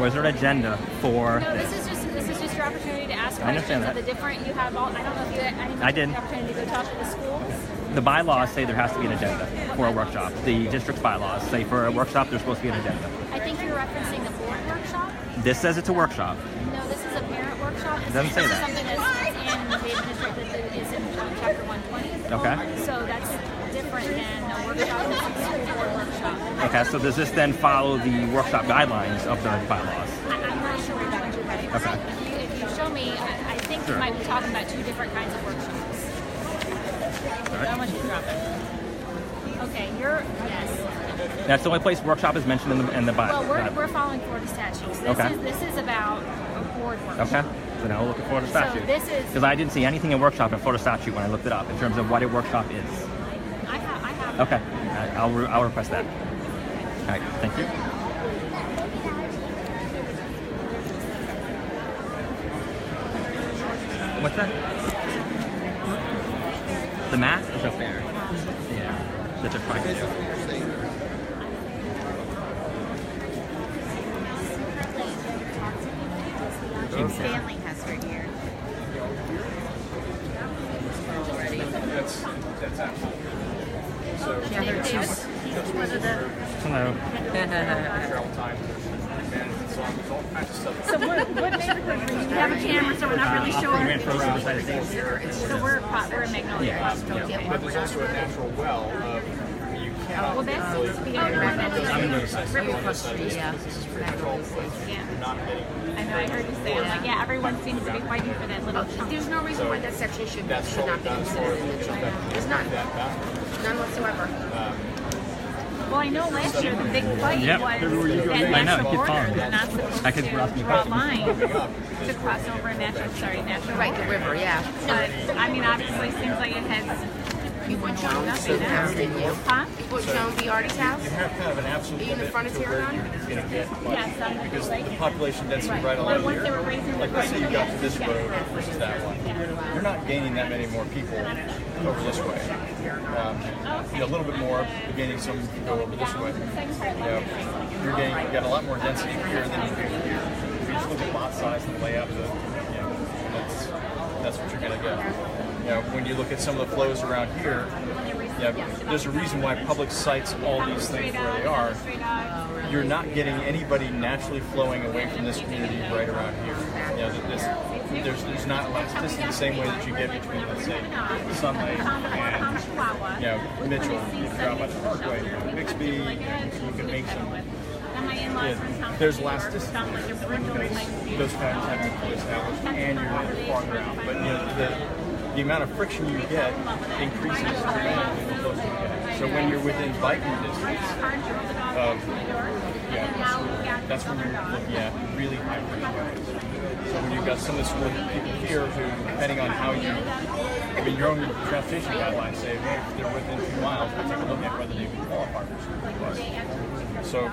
Was there an agenda for this? This is just your opportunity to ask I understand questions of that. the different. You have all. I don't know if you had I did. the opportunity to go talk to the schools. The bylaws say there has to be an agenda for a workshop. The district's bylaws say for a workshop there's supposed to be an agenda. I think you're referencing the board workshop. This says it's a workshop. No, this is a parent workshop. This Doesn't say is that. something that's in the administrative that is in chapter 120. Okay. So that's different than a workshop. This is a school board workshop. Okay, so does this then follow the workshop guidelines of the bylaws? I'm not sure exactly what it is. Okay. If you show me, I think Sure. you might be talking about 2 different kinds of workshops. How much you drop it? Okay, yes. That's the only place workshop is mentioned in the bylaws. Well, we're following Florida statutes. This is about a board workshop. Okay. So now we'll look at Florida statute. So this is because I didn't see anything in workshop in Florida statute when I looked it up in terms of what a workshop is. I have. Okay. All right, I'll request that. All right. Thank you. What's that? The map is up there. Yeah. That's a private. Jim Stanley has her here. That's absolutely. So, Hello. travel time, management, so there's all kinds of stuff. So what neighborhood do you have a camera, so we're not really sure? So we're in Magnolia. But there's also a natural well of you cannot Well, that's really. supposed to be in Magnolia. You're not getting. I know, I heard you say it. I'm like, yeah, everyone seems to be fighting for that little chunk. There's no reason why that section should not be considered in the chunk. There's none. None whatsoever. Well, I know last year the big fight Yep. was I that know, national it keeps border. on. They're not supposed That kid's to asking me draw questions. lines to cross over a national Right, the river, yeah. But, I mean, obviously, it seems like it has You want Joan up So now, didn't you? Huh? You want Joan Biardi's house? You have kind of an absolute Are you in the limit front of to where Tarragon? you're going to get Yes, I'm because like the it. population density right But along once they here. were raising the Like let's say you got to this price, road versus that one. You're not gaining that many more people over this way. You know, a little bit more, you're gaining some to go over this way. You know, you got a lot more density here than you do here. If you just look at lot size and the layout of the, you know, that's what you're going to get. You know, when you look at some of the flows around here, yeah, there's a reason why public cites all these things where they are. You're not getting anybody naturally flowing away from this community right around here. You know, there's not elasticity the same way that you get between, let's say, Sunlight and, you know, Mitchell. You can drop on the Parkway, Bixby, you can make some. There's elasticity because those kinds have been fully established and you're farther out. But, you know, the amount of friction you get increases dramatically the closer you get. So when you're within biking distance of that's when you're looking at really high friction areas. So when you've got some of the school people here who, depending on how you, I mean, your own transportation guidelines say, hey, if they're within 2 miles, we'll take a look at whether they can qualify for school bus. So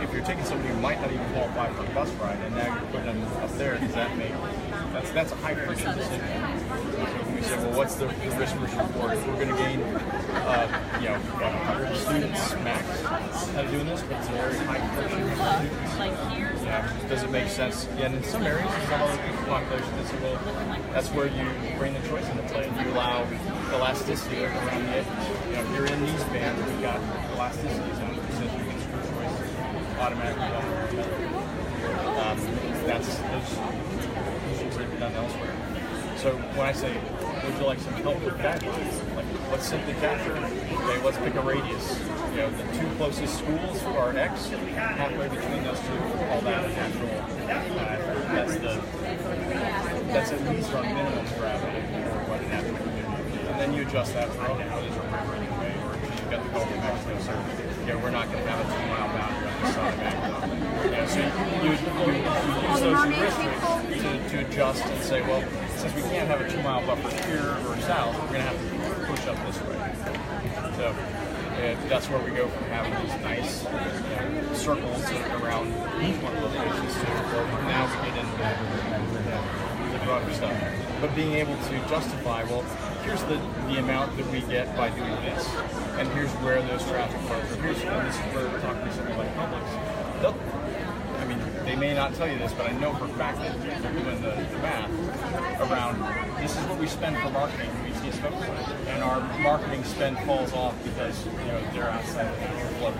if you're taking somebody who might not even qualify for a bus ride, and now you're putting them up there, does that make that's a high friction decision. So we say, well, what's the risk versus reward? If we're going to gain, you know, 100 students max out of doing this, but it's a very high friction students. Does it make sense? Yeah, and in some areas, in some other populations, well, that's where you bring the choice into play. You allow elasticity around the edges. You know, if you're in these bands, we've got elasticity zones, so you can screw choice automatically. That's done elsewhere. So when I say, would you like some help with that? Like, let's simply capture. Okay, let's pick a radius. You know, the 2 closest schools are X. Halfway between those 2, all that is natural. That's at least our minimum gravity for what an natural community is. And then you adjust that for now. There's a river anyway, or you've got the Gulf of Mexico. So we're not going to have a 2-mile boundary on this side of Mexico. So you use those heuristics to adjust and say, well, since we can't have a 2-mile buffer here or south, we're going to have to push up this way. So that's where we go from having these nice circles around each one of the locations to now we get into the broader stuff. But being able to justify, well, here's the amount that we get by doing this, and here's where those traffic flows. Here's and this is where we're talking to something like Publix. I mean, they may not tell you this, but I know for a fact that they're doing the math around this is what we spend for marketing. We see stuff, and our marketing spend falls off because they're outside of the flow.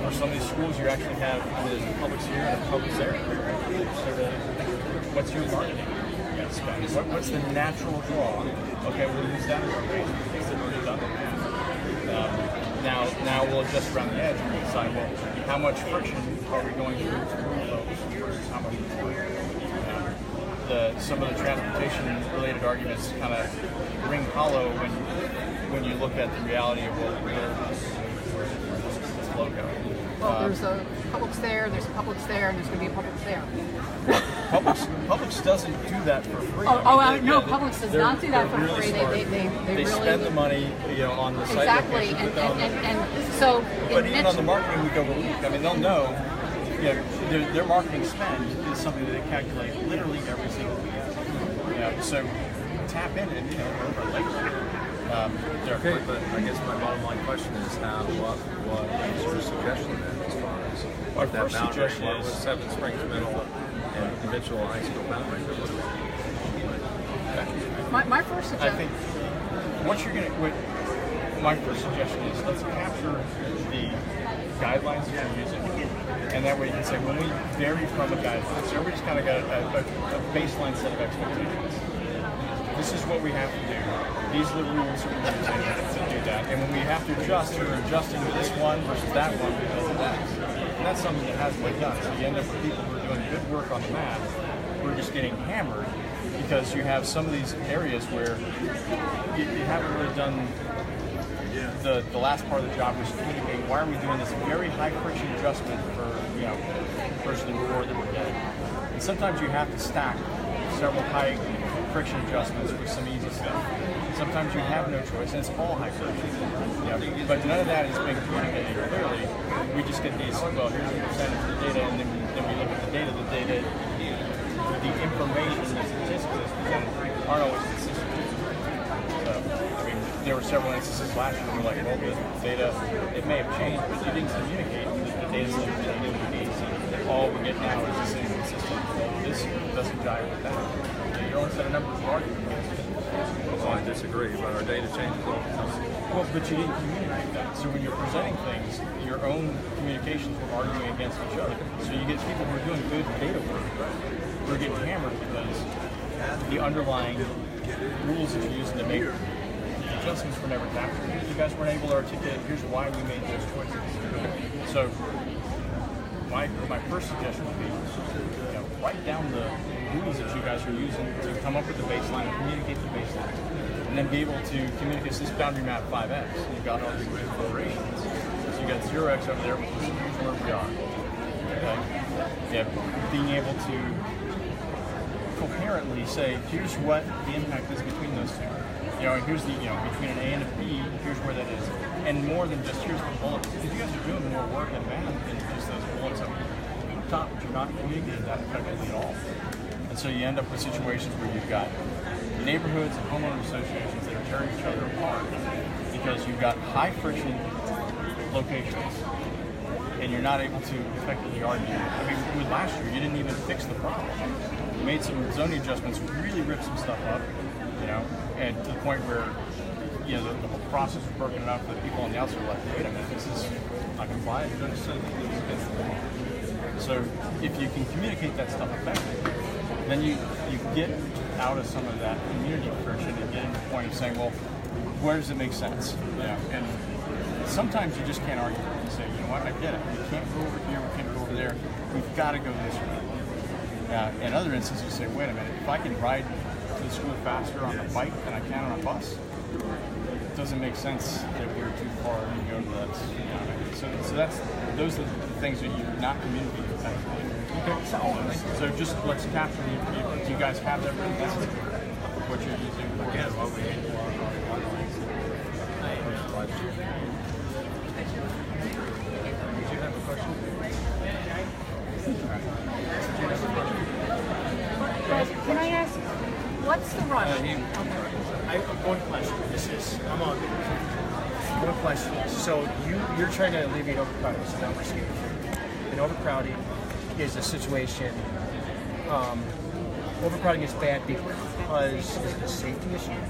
For some of these schools, you actually have there's a Publix here and a Publix there. So what's your marketing spend? What's the natural draw? Okay, we'll use that as our base because they've already done the math. Now we'll adjust around the edge and we decide, well, how much friction are we going through to move those versus how much some of the transportation-related arguments kind of ring hollow when you look at the reality of where this flow goes. Well, there's a Publix there, there's a Publix there, and there's going to be a Publix there. Publix doesn't do that for free. No, Publix does not do that for free. They really spend the money, on the site. Exactly, and so. But even on the marketing week over week, I mean, they'll know. Their marketing spend is something that they calculate literally every single week. So tap in and over later. Okay, but I guess my bottom line question is what is your suggestion then as far as my first suggestion is Seven Springs Middle and Mitchell High School boundary? My first suggestion. I think my first suggestion is let's capture the guidelines that you're using, and that way you can say when we vary from a guideline, so everybody's kind of got a baseline set of expectations. This is what we have to do. These are the rules that we're using to do that. And when we have to adjust, we're adjusting to this one versus that one because of that. And that's something that hasn't been done. So you end up with people who are doing good work on the map who are just getting hammered because you have some of these areas where you haven't really done the last part of the job was communicating why are we doing this very high friction adjustment for person reward that we're getting. And sometimes you have to stack several high friction adjustments with some easy stuff. Sometimes you have no choice, and it's all high friction. But none of that is being communicated clearly. We just get these, well, here's the percentage of the data, and then we look at the data, the information, the statistics that's presented aren't always consistent. So, I mean, there were several instances last year where we're like, well, the data, it may have changed, but you didn't communicate that the data's limited to the days. All we get now is the same consistent. This doesn't jive with that. Your own set of numbers are arguing against it. Well, I disagree, but our data changes all the time. Well, but you didn't communicate that. So when you're presenting things, your own communications were arguing against each other. So you get people who are doing good data work who are getting hammered because the underlying rules that you're using to make adjustments were never captured. You guys weren't able to articulate, here's why we made those choices. So my first suggestion would be, write down the rules that you guys are using to come up with the baseline and communicate the baseline. And then be able to communicate this boundary map 5x. You've got all your good operations. So you got 0x over there, which is where we are. Okay? Yeah, being able to coherently say, here's what the impact is between those two. And here's the, between an A and a B, here's where that is. And more than just here's the bullets. Because you guys are doing more work in math than just those bullets up top, but you're not communicating that effectively at all. And so you end up with situations where you've got neighborhoods and homeowner associations that are tearing each other apart because you've got high friction locations and you're not able to effectively argue. I mean, with last year, you didn't even fix the problem. You made some zoning adjustments, really ripped some stuff up, and to the point where the whole process was broken enough that people on the outside were like, wait a minute, this is not compliant, it's against the law. So if you can communicate that stuff effectively, then you get out of some of that community friction and get to the point of saying, well, where does it make sense? And sometimes you just can't argue with it and say, you know what, I get it. We can't go over here, we can't go over there. We've got to go this way. In other instances, you say, wait a minute, if I can ride to the school faster on a bike than I can on a bus, it doesn't make sense that we're too far and go to that. So those are the things that you're not communicating effectively. So just let's capture do you guys have that written down? What you're using? Again, what we need. Did you have a question? Can I ask, what's the rush? I have one question. One question. So you're trying to alleviate overcrowding. So now we're skipping through. And overcrowding is a situation. Overcrowding is bad because is it a safety issue?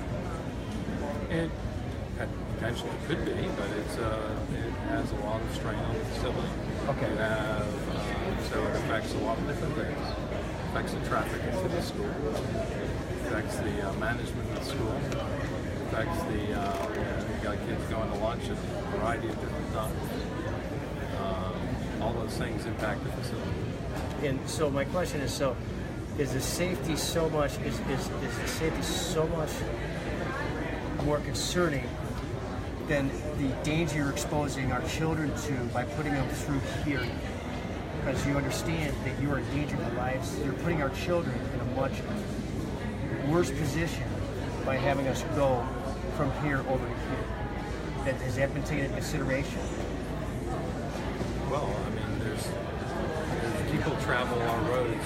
It potentially could be, but it has a lot of strain on the facility. Okay. You have, so it affects a lot of different things. It affects the traffic into the school. It affects the management of the school. It affects you've got kids going to lunch at a variety of different times. All those things impact the facility. And so my question is, is the safety so much more concerning than the danger you're exposing our children to by putting them through here? Because you understand that you are endangering their lives. You're putting our children in a much worse position by having us go from here over to here. Has that been taken into consideration? Well, I mean, there's people travel our roads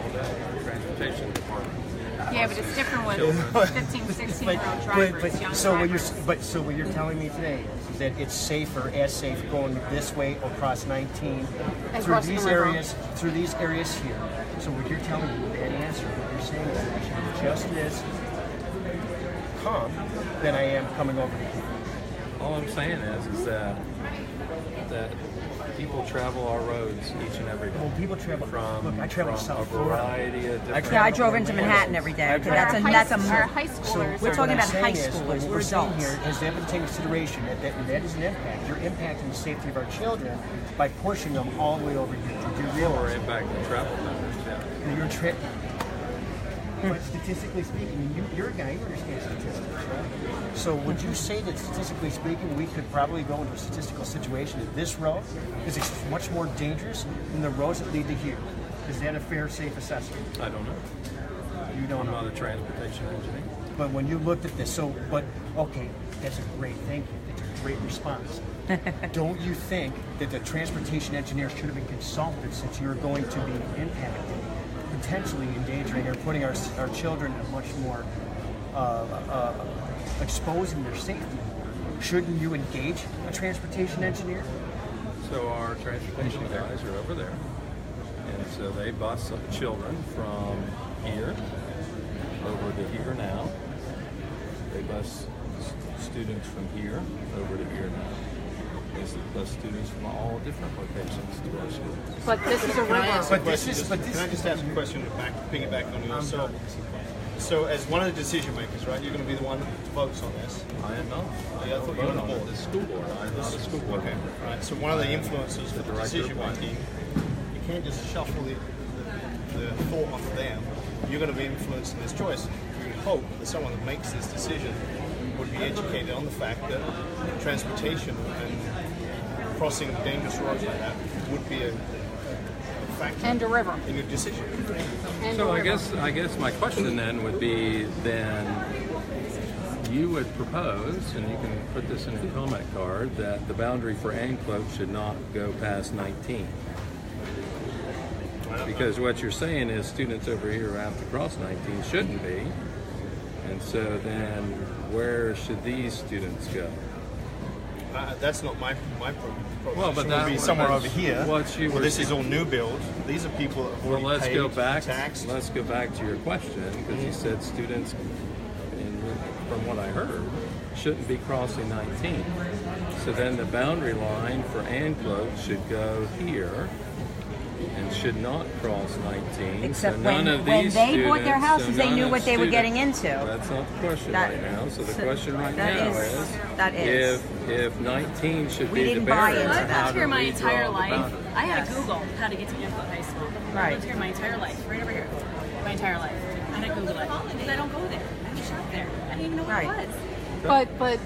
all day. Transportation department. Yeah, but it's different with 15, 16-year-old drivers, young drivers. So what you're telling me today is that it's safer, as safe, going this way or across 19 through these areas here. So what you're telling me, that answer, what you're saying is that I should be just as calm than I am coming over here. All I'm saying is that people travel our roads each and every day. Well, people travel from I travel to South a variety of different. I drove into Manhattan every day. Our high schoolers. We're talking about high schoolers. What We're we're saying adults. here is that we take consideration that is an impact. You're impacting the safety of our children by pushing them all the way over here. Do you realize? Or impacting travel numbers, yeah. You're But statistically speaking, you're a guy, you understand statistics, right? So would you say that statistically speaking, we could probably go into a statistical situation that this road is much more dangerous than the roads that lead to here? Is that a fair, safe assessment? I don't know. You don't know. I'm not a transportation engineer. But when you looked at this, okay, that's a great, thank you. It's a great response. Don't you think that the transportation engineer should have been consulted, since you're going to be impacted, potentially endangering or putting our children at much more, exposing their safety? Shouldn't you engage a transportation engineer? So our transportation guys are over there. And so they bus children from here over to here now. They bus students from here over to here now. They bus students from all different locations to our school. But this is a river. Can I just ask a question to piggyback on yourself? So as one of the decision makers, right, you're going to be the one that votes on this. I am not. Yeah, I thought you were on the board. The school board. I'm not a school board. Okay, right. So one of the influences for the decision making, you can't just shuffle the thought off of them. You're going to be influencing this choice. You would hope that someone that makes this decision would be educated on the fact that transportation and crossing dangerous roads like that would be a factor and a river in your decision. And so I guess my question then would be, then you would propose, and you can put this in a comment card, that the boundary for Anclote should not go past 19. Because what you're saying is students over here who have to cross 19 shouldn't be. And so then where should these students go? That's not my problem. Well, but that would be somewhere over here. This is all new build. These are people that have already let's paid, go back. taxed. Let's go back to your question, because you said students, from what I heard, shouldn't be crossing 19. So then the boundary line for Anclote should go here and should not cross 19. Except so none of when these they students, bought their houses, they knew what they were getting into. That's not the question right now. So the question right now is if 19 should be the barrier. I've lived here my entire life. I had to Google how to get to Anclote High School. I lived here my entire life, right over here. My entire life. I had to Google it. Because I don't go there. I haven't shop there. I didn't even know where it was. But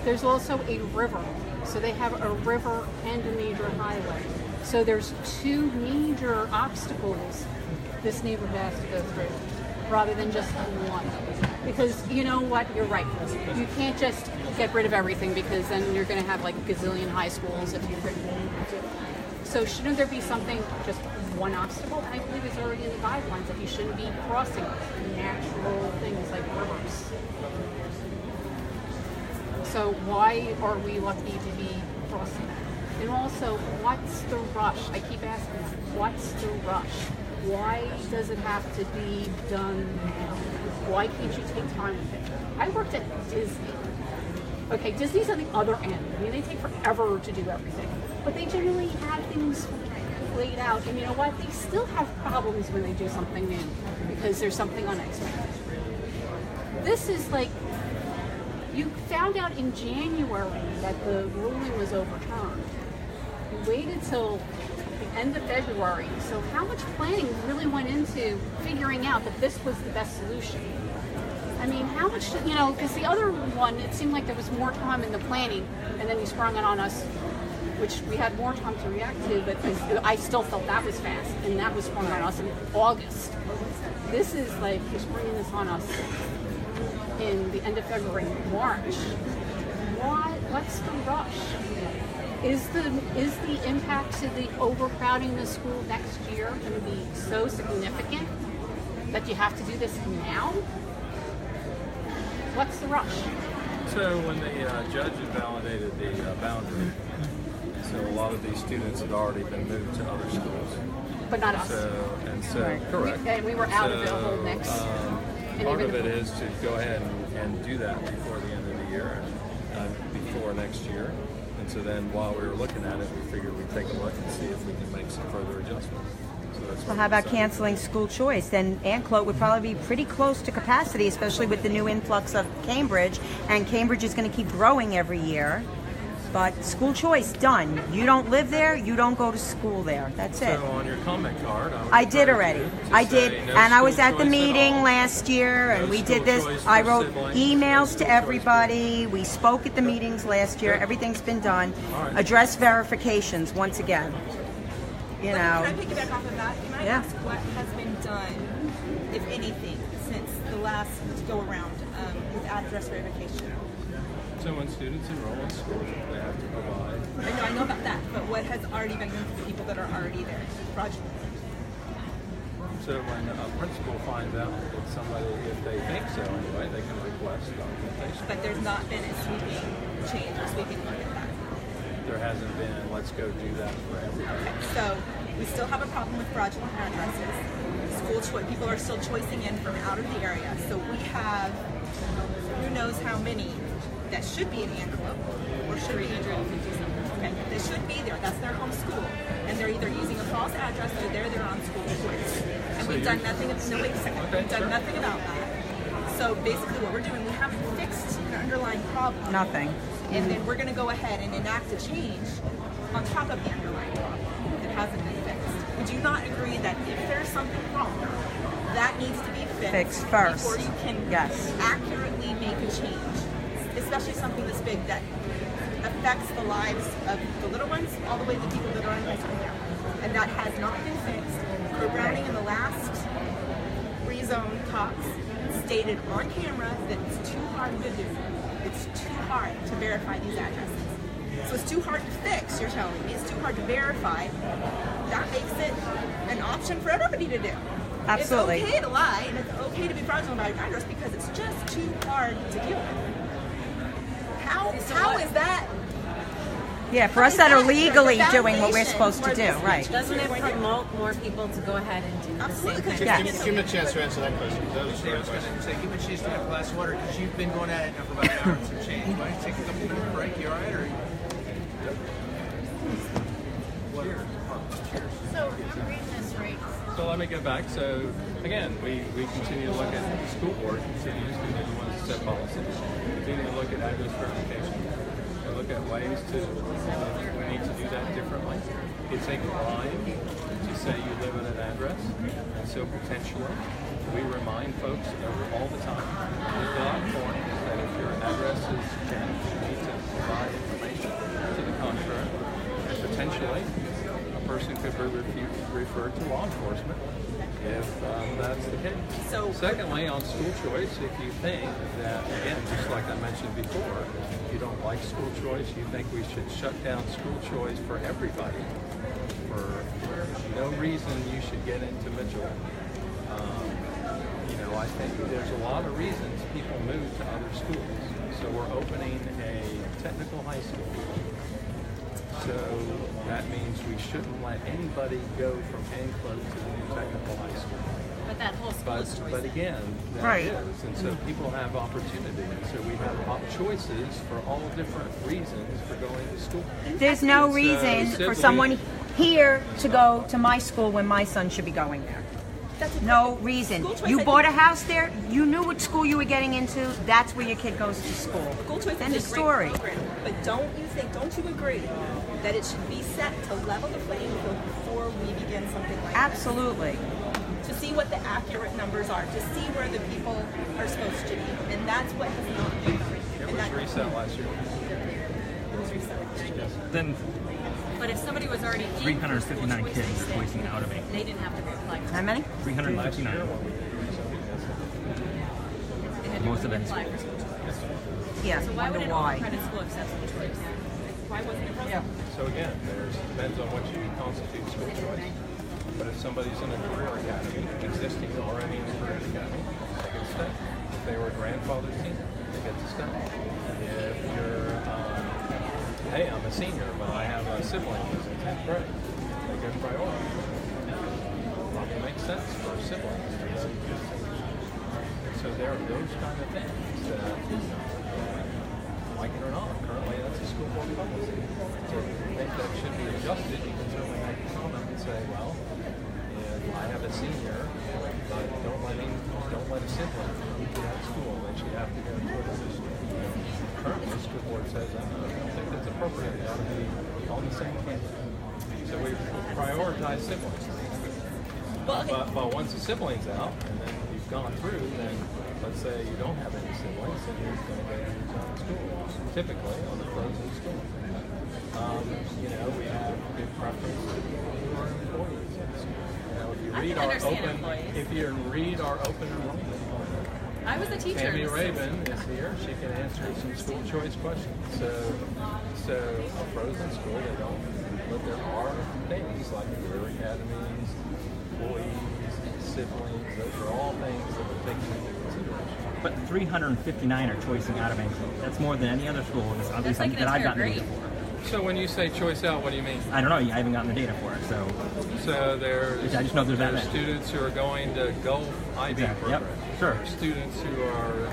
there's also a river. So they have a river and a major highway. So there's two major obstacles this neighborhood has to go through, rather than just one. Because you know what, you're right. You can't just get rid of everything, because then you're going to have like a gazillion high schools if you do. So shouldn't there be something, just one obstacle? And I believe it's already in the guidelines that you shouldn't be crossing natural things like rivers. So why are we lucky to be crossing that? And also, what's the rush? I keep asking, what's the rush? Why does it have to be done now? Why can't you take time with it? I worked at Disney. Okay, Disney's on the other end. I mean, they take forever to do everything. But they generally have things laid out. And you know what? They still have problems when they do something new, because there's something unexpected. This is like, you found out in January that the ruling was overturned. You waited till the end of February. So how much planning really went into figuring out that this was the best solution? I mean, how much, because the other one, it seemed like there was more time in the planning, and then you sprung it on us, which we had more time to react to, but I still felt that was fast, and that was sprung on us in August. This is like, you're springing this on us in the end of February, March. What's the rush? Is the impact to the overcrowding the school next year going to be so significant that you have to do this now? What's the rush? So when the judge invalidated the boundary, so a lot of these students had already been moved to other schools. But not us. Correct. And we were out of the whole mix. Part of it is to go ahead and do that before the end of the year, before next year. And so then while we were looking at it, we figured we'd take a look and see if we can make some further adjustments. So that's well, how about canceling school choice? Then Anclote would probably be pretty close to capacity, especially with the new influx of Cambridge. And Cambridge is going to keep growing every year. But school choice, done. You don't live there, you don't go to school there. That's it. So on your comment card, I did already. I did, no and I was school at the choice at meeting all. last year, and No we did school this. choice I for wrote siblings, emails no to school everybody. We spoke at the meetings last year. Everything's been done. Address verifications once again. You know. Can I piggyback off of that? Can I Yeah. ask what has been done, if anything, since the last go around with address verification? So when students enroll in school, they have to provide. I know about that, but what has already been done for the people that are already there fraudulently? So when a principal finds out that somebody, if they think so anyway, they can request documentation. But there's not been a sweeping change or sweeping look at that. There hasn't been, let's go do that for everybody. So we still have a problem with fraudulent addresses. People are still choicing in from out of the area. So we have who knows how many that should be in Antelope or should be in okay, they should be there. That's their home school, and they're either using a false address or they're on school choice. And we've done nothing. No, wait a second. We've done nothing about that. So basically, what we're doing, we haven't fixed an underlying problem. Nothing. And then we're going to go ahead and enact a change on top of the underlying problem that hasn't been fixed. Would you not agree that if there's something wrong, that needs to be fixed first before you can accurately make a change, especially something this big that affects the lives of the little ones all the way to the people that are in high school now, and that has not been fixed. Browning in the last rezone talks stated on camera that it's too hard to do. It's too hard to verify these addresses. So it's too hard to fix, you're telling me. It's too hard to verify. That makes it an option for everybody to do. Absolutely. It's okay to lie, and it's okay to be fraudulent about your address because it's just too hard to deal with. How is that? Yeah, for us that are legally doing what we're supposed to do, right. Doesn't it promote more people to go ahead and do the same thing? Give him a chance to answer that question. That was I was going to say, give him a chance to have a glass of water because you've been going at it now for about an hour and some change. Why don't you take a couple minute break? You all right? Or So I'm reading this right. So let me go back. So again, we continue to look at the school board continues to be the ones to set policies. Continue to look at address verification. And look at ways to we need to do that differently. It's a crime to say you live at an address, and so potentially we remind folks all the time with the point that if your address is changed, you need to provide information to the contrary, and potentially a person could be referred to law enforcement if that's the case. So, secondly, on school choice, if you think that, again, just like I mentioned before, you don't like school choice, you think we should shut down school choice for everybody, for no reason you should get into Mitchell. I think there's a lot of reasons people move to other schools. So we're opening a technical high school. So that means we shouldn't let anybody go from Anclote to the new technical high school. But that whole school is choice. But again, that is. And so people have opportunity. And so we have choices for all different reasons for going to school. There's no reason for someone here to go to my school when my son should be going there. No reason. You bought a house there, you knew what school you were getting into, that's where your kid goes to school. School choice End of is a story. great program, but don't you agree that it should be set to level the playing field before we begin something like Absolutely. that? To see what the accurate numbers are, to see where the people are supposed to be, and that's what has not been done. It was reset last year. It was reset. Then But if somebody was already in 359 for kids school choice, voicing out of me. they didn't have to reapply. How many? 359. Most of it is Apply for school choice. Yeah, So why would wonder an why. all-credit school accept school choice? Why wasn't it present? So again, depends on what you constitute school choice. But if somebody's in a career academy, existing already in a career academy, they get to stay. If they were a grandfather's team, they get to stay. If you're, hey, I'm a senior, but I have a sibling who's in 10th grade, they get priority. It makes sense for siblings to go. So there are those kind of things that, like it or not, currently that's a school board policy. So if you think that should be adjusted, you can certainly make a comment and say, well, if I have a senior, but don't let a sibling go to that school, then she have to go to a school. term, the school board says, I don't think that's appropriate. It ought to be on the same campus. So we prioritize siblings. But once the sibling's out, and then you've gone through, then let's say you don't have any siblings, and you're going to go to your own schools, typically on the frozen school. You know, we have good preference for our employees in the school. You know, if you read our open enrollment, I was a teacher. Tammy Raven is here. She can answer some school choice questions. So a frozen school, they don't. But there are things like career academies, employees, siblings. Those are all things that are taken into consideration. But 359 are choicing out of Anklo. That's more than any other school. At least that I've gotten the data for. So when you say choice out, what do you mean? I don't know. I haven't gotten the data for it. So there's I just know there's students who are going to Gulf IB programs. Yep. Sure. There's students who are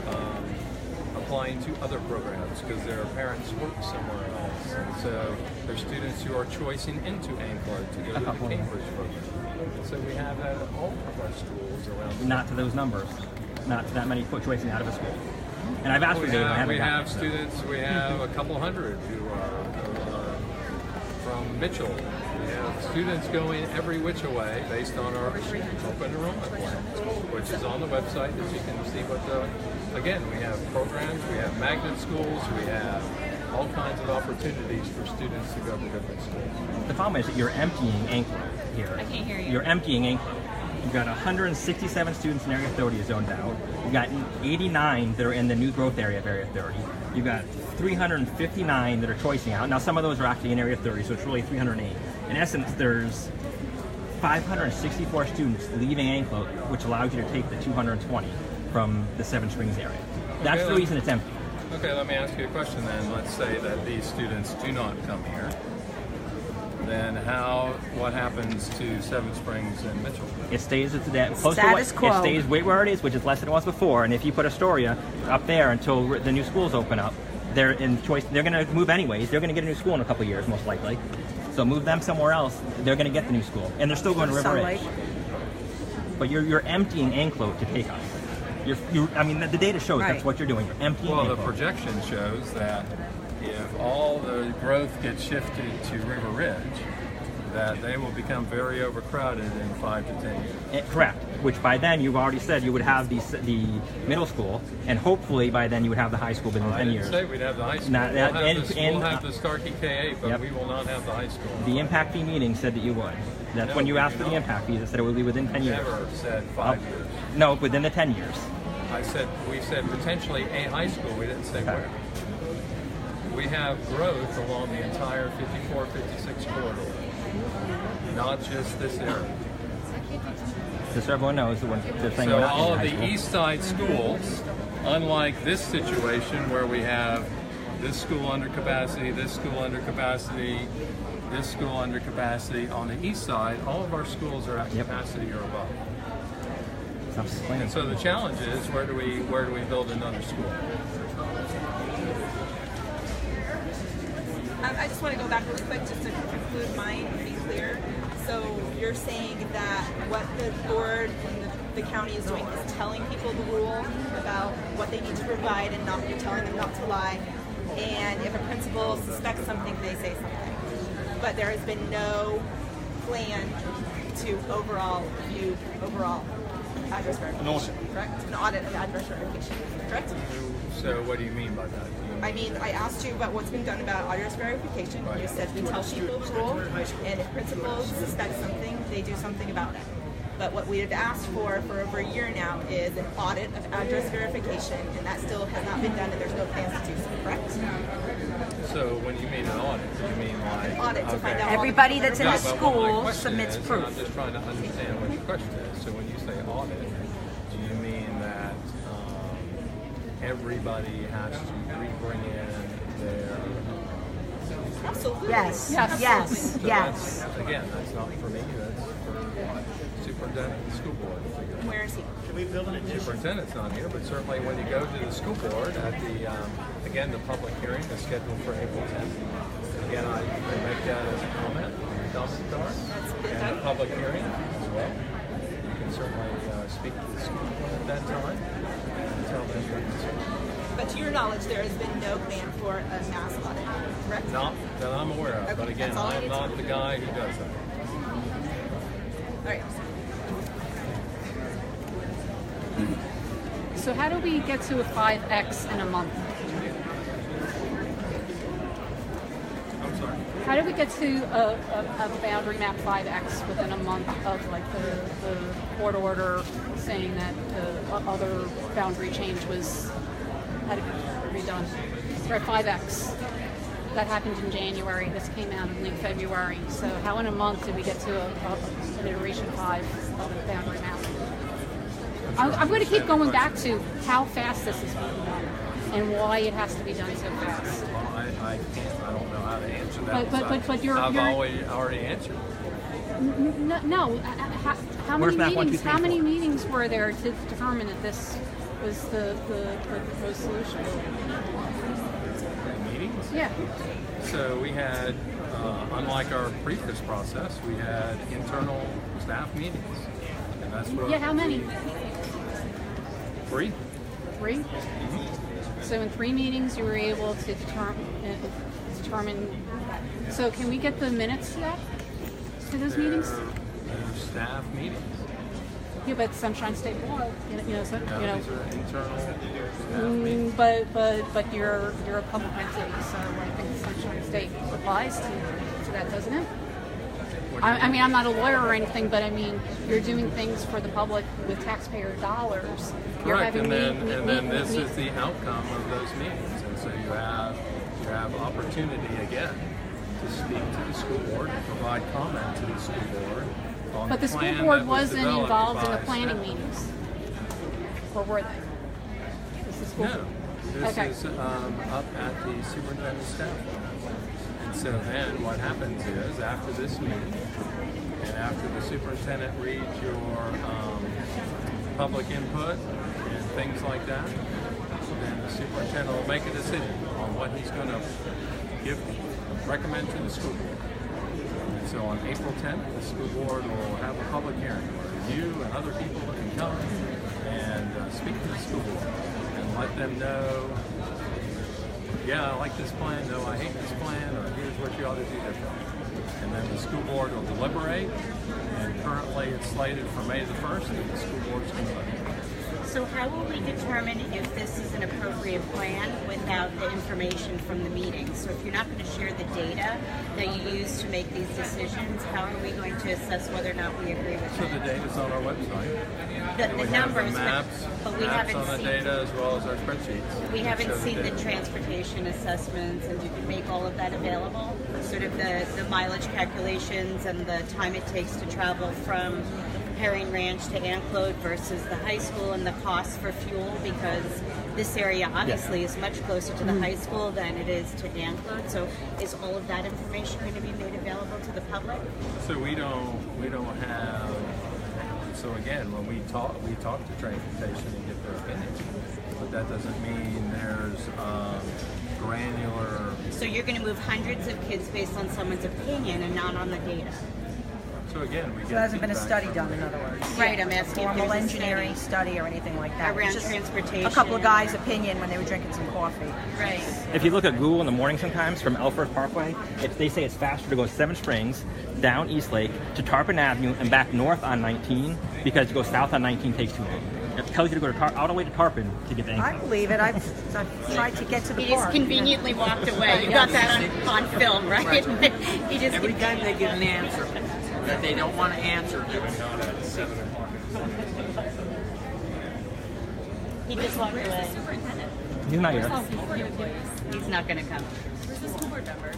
applying to other programs because their parents work somewhere else. And so there's students who are choicing into Anklo to go to the Cambridge program. And so we have that at all of our schools around. Not to those numbers. Not to that many choicing out of a school. And I've asked for data. We have students. We have a couple hundred who are from Mitchell. We have students going every which way based on our open enrollment plan, which is on the website that you can see what again, we have programs, we have magnet schools, we have all kinds of opportunities for students to go to different schools. The problem is that you're emptying Anklo here. I can't hear you. You're emptying Anklo. You've got 167 students in Area 30 zoned out. You've got 89 that are in the new growth area of Area 30. You've got 359 that are choicing out. Now, some of those are actually in Area 30, so it's really 308. In essence, there's 564 students leaving Anklo, which allows you to take the 220 from the Seven Springs area. That's the reason it's empty. Okay, let me ask you a question then. Let's say that these students do not come here. Then what happens to Seven Springs and Mitchell? It stays at status quo. It stays where it is, which is less than it was before. And if you put Astoria up there until the new schools open up, they're in choice. They're going to move anyways. They're going to get a new school in a couple of years, most likely. So move them somewhere else. They're going to get the new school, and they're still going to River Ridge. But you're emptying Anklo to take us. I mean, the data shows that's what you're doing. You're emptying. Well, Anklo. the projection shows that if all the growth gets shifted to River Ridge, that they will become very overcrowded in 5 to 10 years. Correct. Which by then you've already said you would have the middle school, and hopefully by then you would have the high school within 10 years. I didn't say we'd have the high school. We'll have the Starkey K-8, but we will not have the high school. The impact fee meeting said that you would. That's when you asked for the impact fees. It said it would be within 10 years. Never said 5 years. No, within the 10 years. We said potentially a high school. We didn't say where. We have growth along the entire 54-56 corridor, not just this area. Just so everyone knows that they're saying so all of the east side schools, unlike this situation where we have this school under capacity, this school under capacity, this school under capacity, on the east side, all of our schools are at capacity or above. And so the challenge is, where do we build another school? I just want to go back really quick just to conclude mine and be clear. So you're saying that what the board and the county is doing is telling people the rule about what they need to provide and not telling them not to lie. And if a principal suspects something, they say something. But there has been no plan to overall address verification, correct? An audit of address verification, correct? So what do you mean by that? I mean, I asked you about what's been done about address verification. Right. You said we tell people the rule, and if principals suspect something, they do something about it. But what we have asked for over a year now is an audit of address verification, and that still has not been done, and there's no plans to do so, correct? So when you mean an audit, do you mean like... An audit to find out... Everybody that's in the school submits proof. I'm just trying to understand what your question is. So when you say audit, do you mean that everybody has to bring in their... Absolutely. Yes. Yes. Yes. Yes. Again, that's not for me. That's for superintendent and the school board. Where is he? Can we build an addition? Superintendent's not here, but certainly when you go to the school board at the, again, the public hearing is scheduled for April 10th. Again, I can make that as a comment on the comment card. And a public hearing as well. You can certainly speak to the school board at that time and tell them your concern. But to your knowledge, there has been no plan for a mass audit, correct? Not that I'm aware of, Okay, but again, that's all I I'm need to not know. the guy who does that. All right. So how do we get to a 5X in a month? I'm sorry. How do we get to a boundary map 5X within a month of like the court order saying that the other boundary change had to be redone? We're at 5X. That happened in January. This came out in late February. So how in a month did we get to an iteration 5 of the boundary map? I'm going to keep going back to how fast this is being done and why it has to be done so fast. Well, I can't. I don't know how to answer that. But you're already answered. No. How many meetings were there to determine that this was the proposed solution? Meetings? Yeah. So we had, unlike our previous process, we had internal staff meetings, and that's what. Yeah. How many? 3. 3? Mm-hmm. So in 3 meetings, you were able to determine. So can we get the minutes to that? To those meetings? They're staff meetings. Yeah, but Sunshine State Law, These are internal staff meetings. but you're a public entity, so I think Sunshine State applies to that, doesn't it? I mean, I'm not a lawyer or anything, but I mean, you're doing things for the public with taxpayer dollars. Correct, and then this is the outcome of those meetings, and so you have opportunity again to speak to the school board and provide comment to the school board. But the school board wasn't involved in the planning meetings, or were they? Was the school? No, this is up at the superintendent's staff. And so then what happens is, after this meeting, and after the superintendent reads your public input and things like that, then the superintendent will make a decision on what he's going to recommend to the school board. And so on April 10th, the school board will have a public hearing where you and other people can come and speak to the school board and let them know, yeah, I like this plan, no, I hate this plan, or here's what you ought to do differently. And then the school board will deliberate, and currently it's slated for May the 1st, and the school board's going to vote. So how will we determine if this is an appropriate plan without the information from the meeting? So if you're not going to share the data that you use to make these decisions, how are we going to assess whether or not we agree with So it? the data's on our website. The we numbers, have the but we maps haven't on the seen data as well as our spreadsheets. We haven't Show seen the data. transportation assessments, and did you make all of that available? Sort of the mileage calculations and the time it takes to travel from Herring Ranch to Anclote versus the high school, and the cost for fuel, because this area obviously is much closer to the high school than it is to Anclote. So is all of that information going to be made available to the public? So we don't have. So again, when we talk to transportation and get their opinion, but that doesn't mean there's granular. So you're going to move hundreds of kids based on someone's opinion and not on the data. So again, we So get there hasn't been a feedback study from done, the- in other words. Right, I'm asking if Formal there's a engineering study or anything like that. Around It's just transportation. A couple of guys' opinion when they were drinking some coffee. Right. If you look at Google in the morning sometimes from Elford Parkway, they say it's faster to go Seven Springs, down East Lake, to Tarpon Avenue, and back north on 19, because to go south on 19 takes too long. It tells you to go to all the way to Tarpon to get to I anything. believe it. I've tried to get to the He just park. conveniently walked away. You got that on film, right? He just Every time they get an answer that they don't want to answer, he just walked away. He's not here. He's not going to come. Where's the school board members?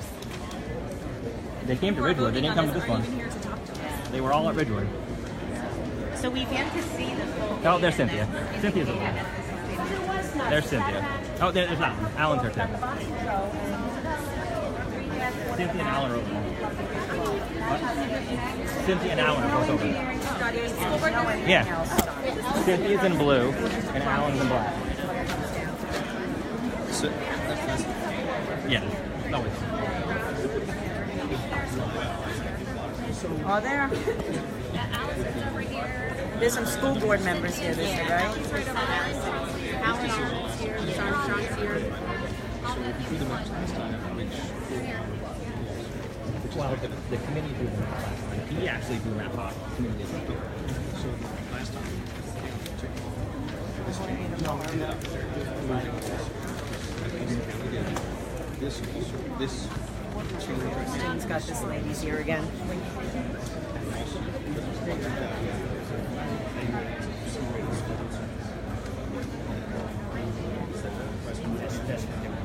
They came to Ridgewood. They didn't come to this one. Here to talk to us. They were all at Ridgewood. So we've yet to see the full. Oh, there's Cynthia. Cynthia's the one. There's Cynthia. Oh, there's Alan. Alan's her too. Cynthia and Alan are over there. What? Cynthia and Alan are both over there. Yeah. Cynthia's in blue and Alan's in black. So, Yeah. No, it's. Are there? Alan's over here. There's some school board members here, this year, right? Alan Arnold's here, Armstrong's here. So if you do the maps last time, Well, the committee drew the map last time. He actually drew the map off. so last time, this Steve's got this lady's here again.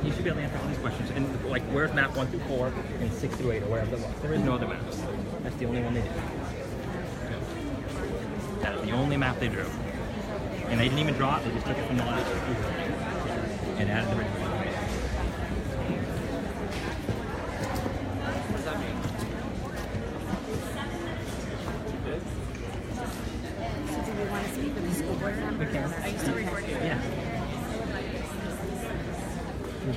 You should be able to answer all these questions. And like, where's map 1 through 4 and 6 through 8 or wherever it was? There is no other maps. That's the only one they did. That is the only map they drew. And they didn't even draw it. They just took it from the last and added the original. What does that mean? So do we want to speak with the school board members? Are you still recording? Yeah. Yeah.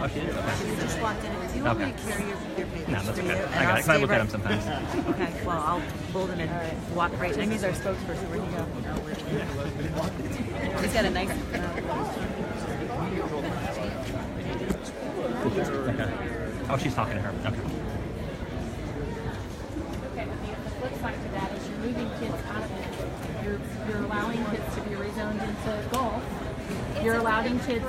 Oh, she did? Okay. She just walked in. Do you want me to carry your papers? No, that's for okay. you? I And got I'll it. 'Cause I stay look at right- them sometimes. Okay, well, I'll hold them and walk right next. Jimmy's our spokesperson. Where'd he go? He's got a nice. Okay. Oh, she's talking to her. Okay. Okay, the flip side to that is you're moving kids out of it. You're allowing kids to be rezoned into golf. You're allowing kids.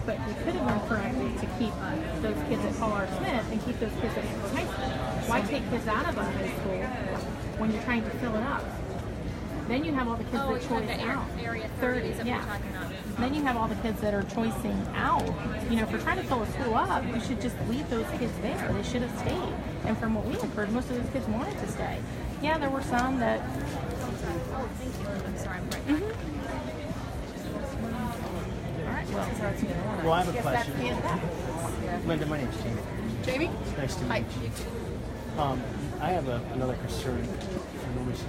But we could have been corrected to keep those kids at Paul R. Smith and keep those kids at Pasco High School. Why take kids out of a high school when you're trying to fill it up? Then you have all the kids that choice out. Area 30, 30s that yeah. we're talking about. Then you have all the kids that are choicing out. You know, if we're trying to fill a school up, we should just leave those kids there. They should have stayed. And from what we have heard, most of those kids wanted to stay. Yeah, there were some that. Oh, thank you. I'm sorry, I'm right back. All right, well, Well, I have a guess question. that's the end of that. Linda, my name's Jamie. Jamie? Nice to Hi. meet you. I have another concern for Louis'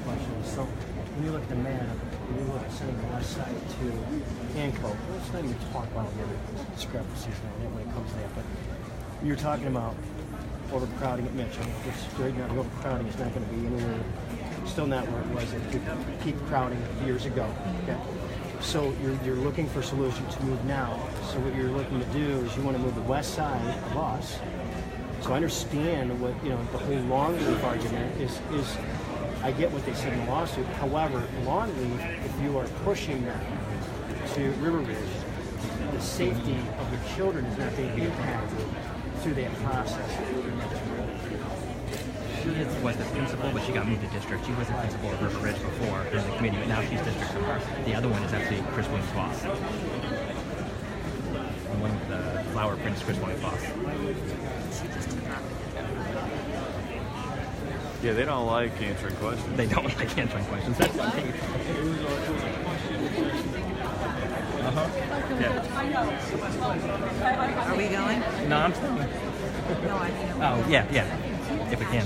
question. So when you look at the map, when you look at sending the west side to Hancock, let's not even talk about the other discrepancies when it comes to that, but you're talking about overcrowding at Mitchell, which right now the overcrowding is not going to be anywhere, still not where it was at peak crowding years ago. Okay? So you're looking for a solution to move now. So what you're looking to do is you want to move the west side of us. So I understand what, the whole Longleaf argument is I get what they said in the lawsuit. However, Longleaf, if you are pushing them to River Ridge, the safety of the children is not being impacted through that process. She was the principal, but she got moved to district. She was the principal of River Ridge before in the committee, but now she's district. The other one is actually Chris Williams Foss. And one of the flower prince, Chris Williams Foss. Yeah, they don't like answering questions. They don't like answering questions. That's one thing. Yeah. Are we going? No, I'm staying. No, I mean. Oh, yeah. If we can.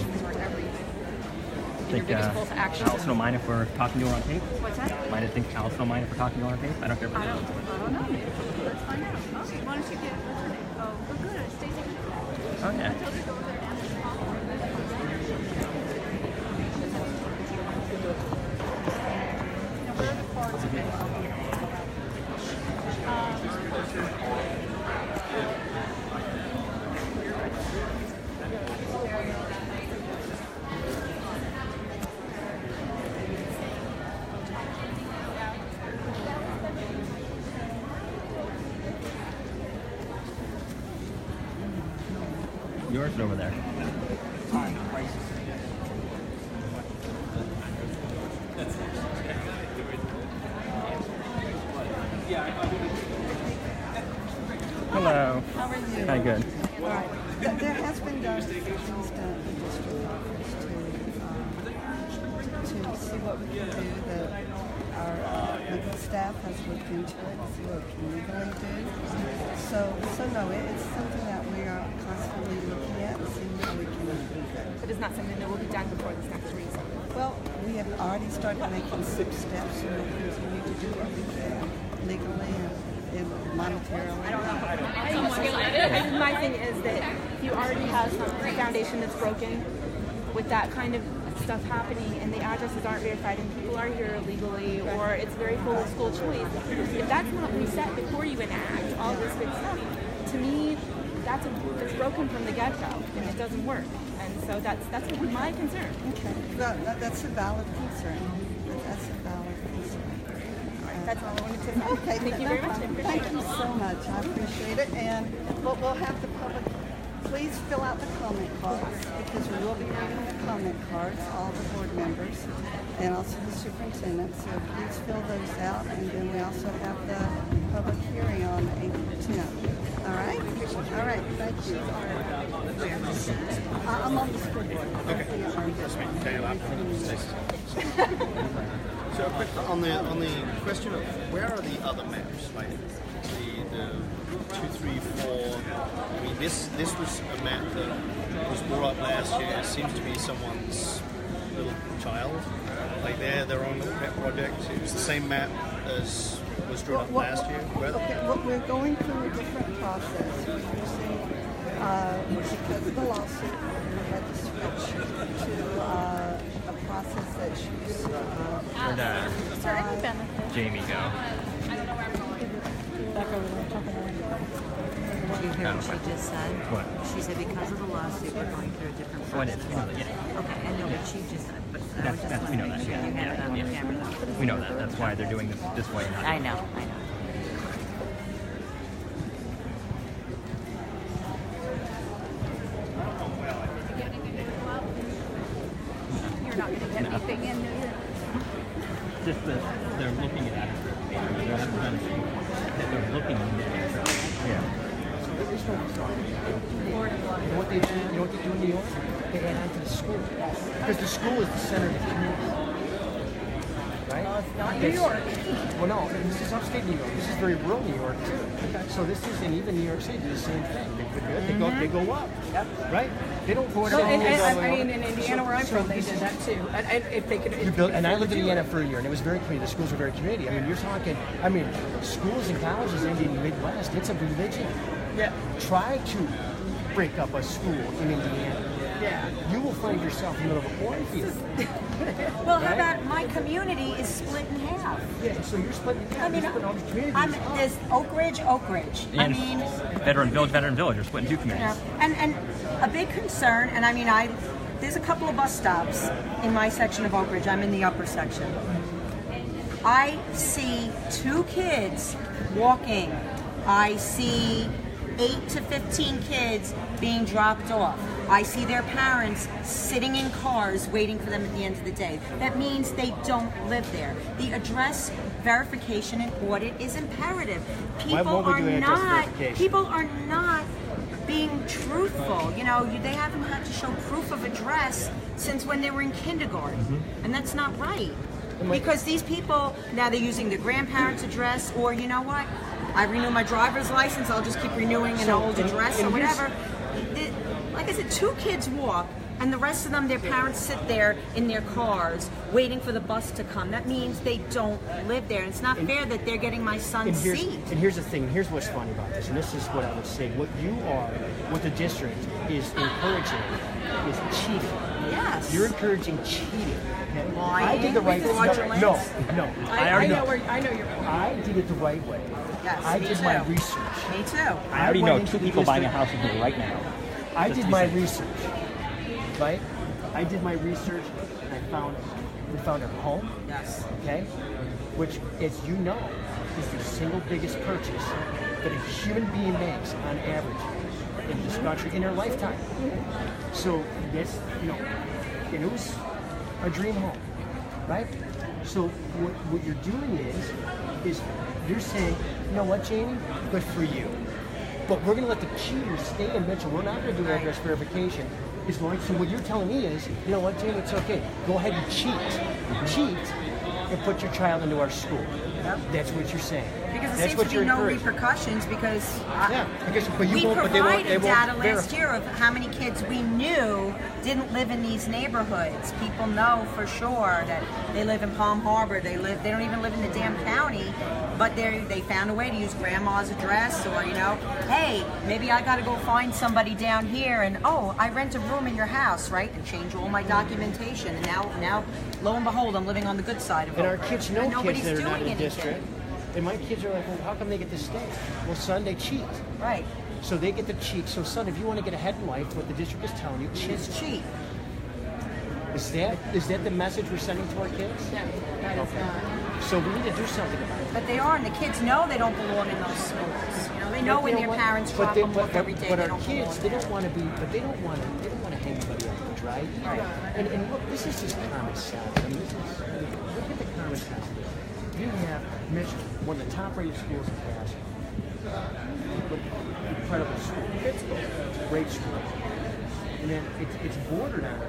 I think Allison will mind if we're talking to her on tape. What's that? Think Allison will mind if we're talking to her on tape? I don't care. I don't know. Let's find out. Okay, why don't you get what's her name? Oh, we're good. Stacey. Oh, yeah. Yours is over there. Hello. How are you? Hi, good. All right. There has been things done in the district office to see what we can do. Our legal staff has looked into it to see what we can legally do. So no, it's something that we are constantly looking at and seeing how we can improve it. But it's not something that will be done before this next reason. Well, we have already started making some steps, and we'll continue to do what we can legally and monetarily. I don't know. My thing is that if you already have a foundation that's broken with that kind of stuff happening and the addresses aren't verified and people are here illegally or it's very full of school choice, if that's not reset before you enact all this good stuff, to me, it's broken from the get-go and it doesn't work. And so that's my concern. Okay, that's a valid concern. That's a valid concern. That's all I wanted to say. Okay, thank you very much. Thank you so much. I appreciate it. And we'll have the public, please fill out the comment cards because we will be reading the comment cards, all the board members, and also the superintendent. So please fill those out. And then we also have the public hearing on April 10th. All right? All right, thank you. I'm on the school board. So quick on the question of where are the other maps, like the 2, 3, 4. I mean, this was a map that was brought up last year. It seems to be someone's little child, like their own little pet project. It was the same map as was drawn up last year. Okay, well, we're going through a different process. We're using, because of the lawsuit, we had to switch to a process that's used. Jamie go. Did you hear what she just said? What? She said because of the lawsuit, we're going through a different process. Okay, I know what she just said, but I was just we know wondering that. if you had it on the camera. We know that. That's why they're doing this way. Not I know. You're not going to get anything in there. Just that they're looking at it. They're looking at it. Yeah. You know what they do? You know what they do in New York? They add on to the school because the school is the center of the community, right? Well, it's not New York. Well, no, this is upstate New York. This is very rural New York too. So this is, and even New York City do the same thing. They go up, right? They don't go down. I mean, in Indiana, where I'm from, they did that too. If they could, and I lived in Indiana for a year, and it was very community. The schools were very community. I mean, you're talking. I mean, schools and colleges in the Midwest, it's a religion. Yeah. Try to break up a school in Indiana. Yeah. You will find yourself in the middle of a cornfield. Well, how about my community is split in half? Yeah, so you're split in half. I mean, there's Oak Ridge. And I mean, Veteran Village. You're split in two communities. and a big concern, and I mean, there's a couple of bus stops in my section of Oak Ridge. I'm in the upper section. I see 2 kids walking. I see 8 to 15 kids being dropped off. I see their parents sitting in cars waiting for them at the end of the day. That means they don't live there. The address verification and audit is imperative. People are not being truthful. You know, they haven't had to show proof of address since when they were in kindergarten. And that's not right. Because these people, now they're using their grandparents' address, or you know what? I renew my driver's license, I'll just keep renewing an old address or whatever. Like I said, 2 kids walk, and the rest of them, their parents sit there in their cars waiting for the bus to come. That means they don't live there. And it's not fair that they're getting my son's seat. And here's the thing, and here's what's funny about this, and this is what I would say. What the district is encouraging is cheating. Yes. You're encouraging cheating. Okay? Lying, I did the right thing. No. I know your point. I did it the right way. Yes, I did my research. Me too. I already know 2 people buying a house in here right now. I did my research, right? I did my research, and we found a home. Yes. Okay? Which, as you know, is the single biggest purchase that a human being makes on average in this country in their lifetime. So, yes, and it was a dream home, right? So what you're doing is you're saying, you know what, Jamie? Good for you. But we're going to let the cheaters stay in Mitchell. We're not going to do address verification. So what you're telling me is, you know what, Jamie, it's okay. Go ahead and cheat. Cheat and put your child into our school. That's what you're saying. Because That's there what seems to you're be no encouraging. repercussions because but we you won't, provided data last year of how many kids we knew didn't live in these neighborhoods. People know for sure that they live in Palm Harbor. They don't even live in the damn county, but they found a way to use grandma's address, or hey, maybe I got to go find somebody down here, and I rent a room in your house, right? And change all my documentation, and now lo and behold, I'm living on the good side of it. And our kids know nobody's kids that are not in the doing district. And my kids are like, well, how come they get to stay? Well, son, they cheat. Right. So they get to cheat. So, son, if you want to get ahead in life, what the district is telling you, cheat. It's cheat. Is that the message we're sending to our kids? No, that is not. So we need to do something about it. But they are, and the kids know they don't belong in those schools. They know when their parents drop them off every day. But our kids, they don't want to be. But they don't want to hang anybody out to dry. Right. And look, this is just common sense. I mean, look at the common sense. You have Michigan, one of the top-rated schools in Pasco. Incredible school. Pittsburgh, great school. And then it's bordered on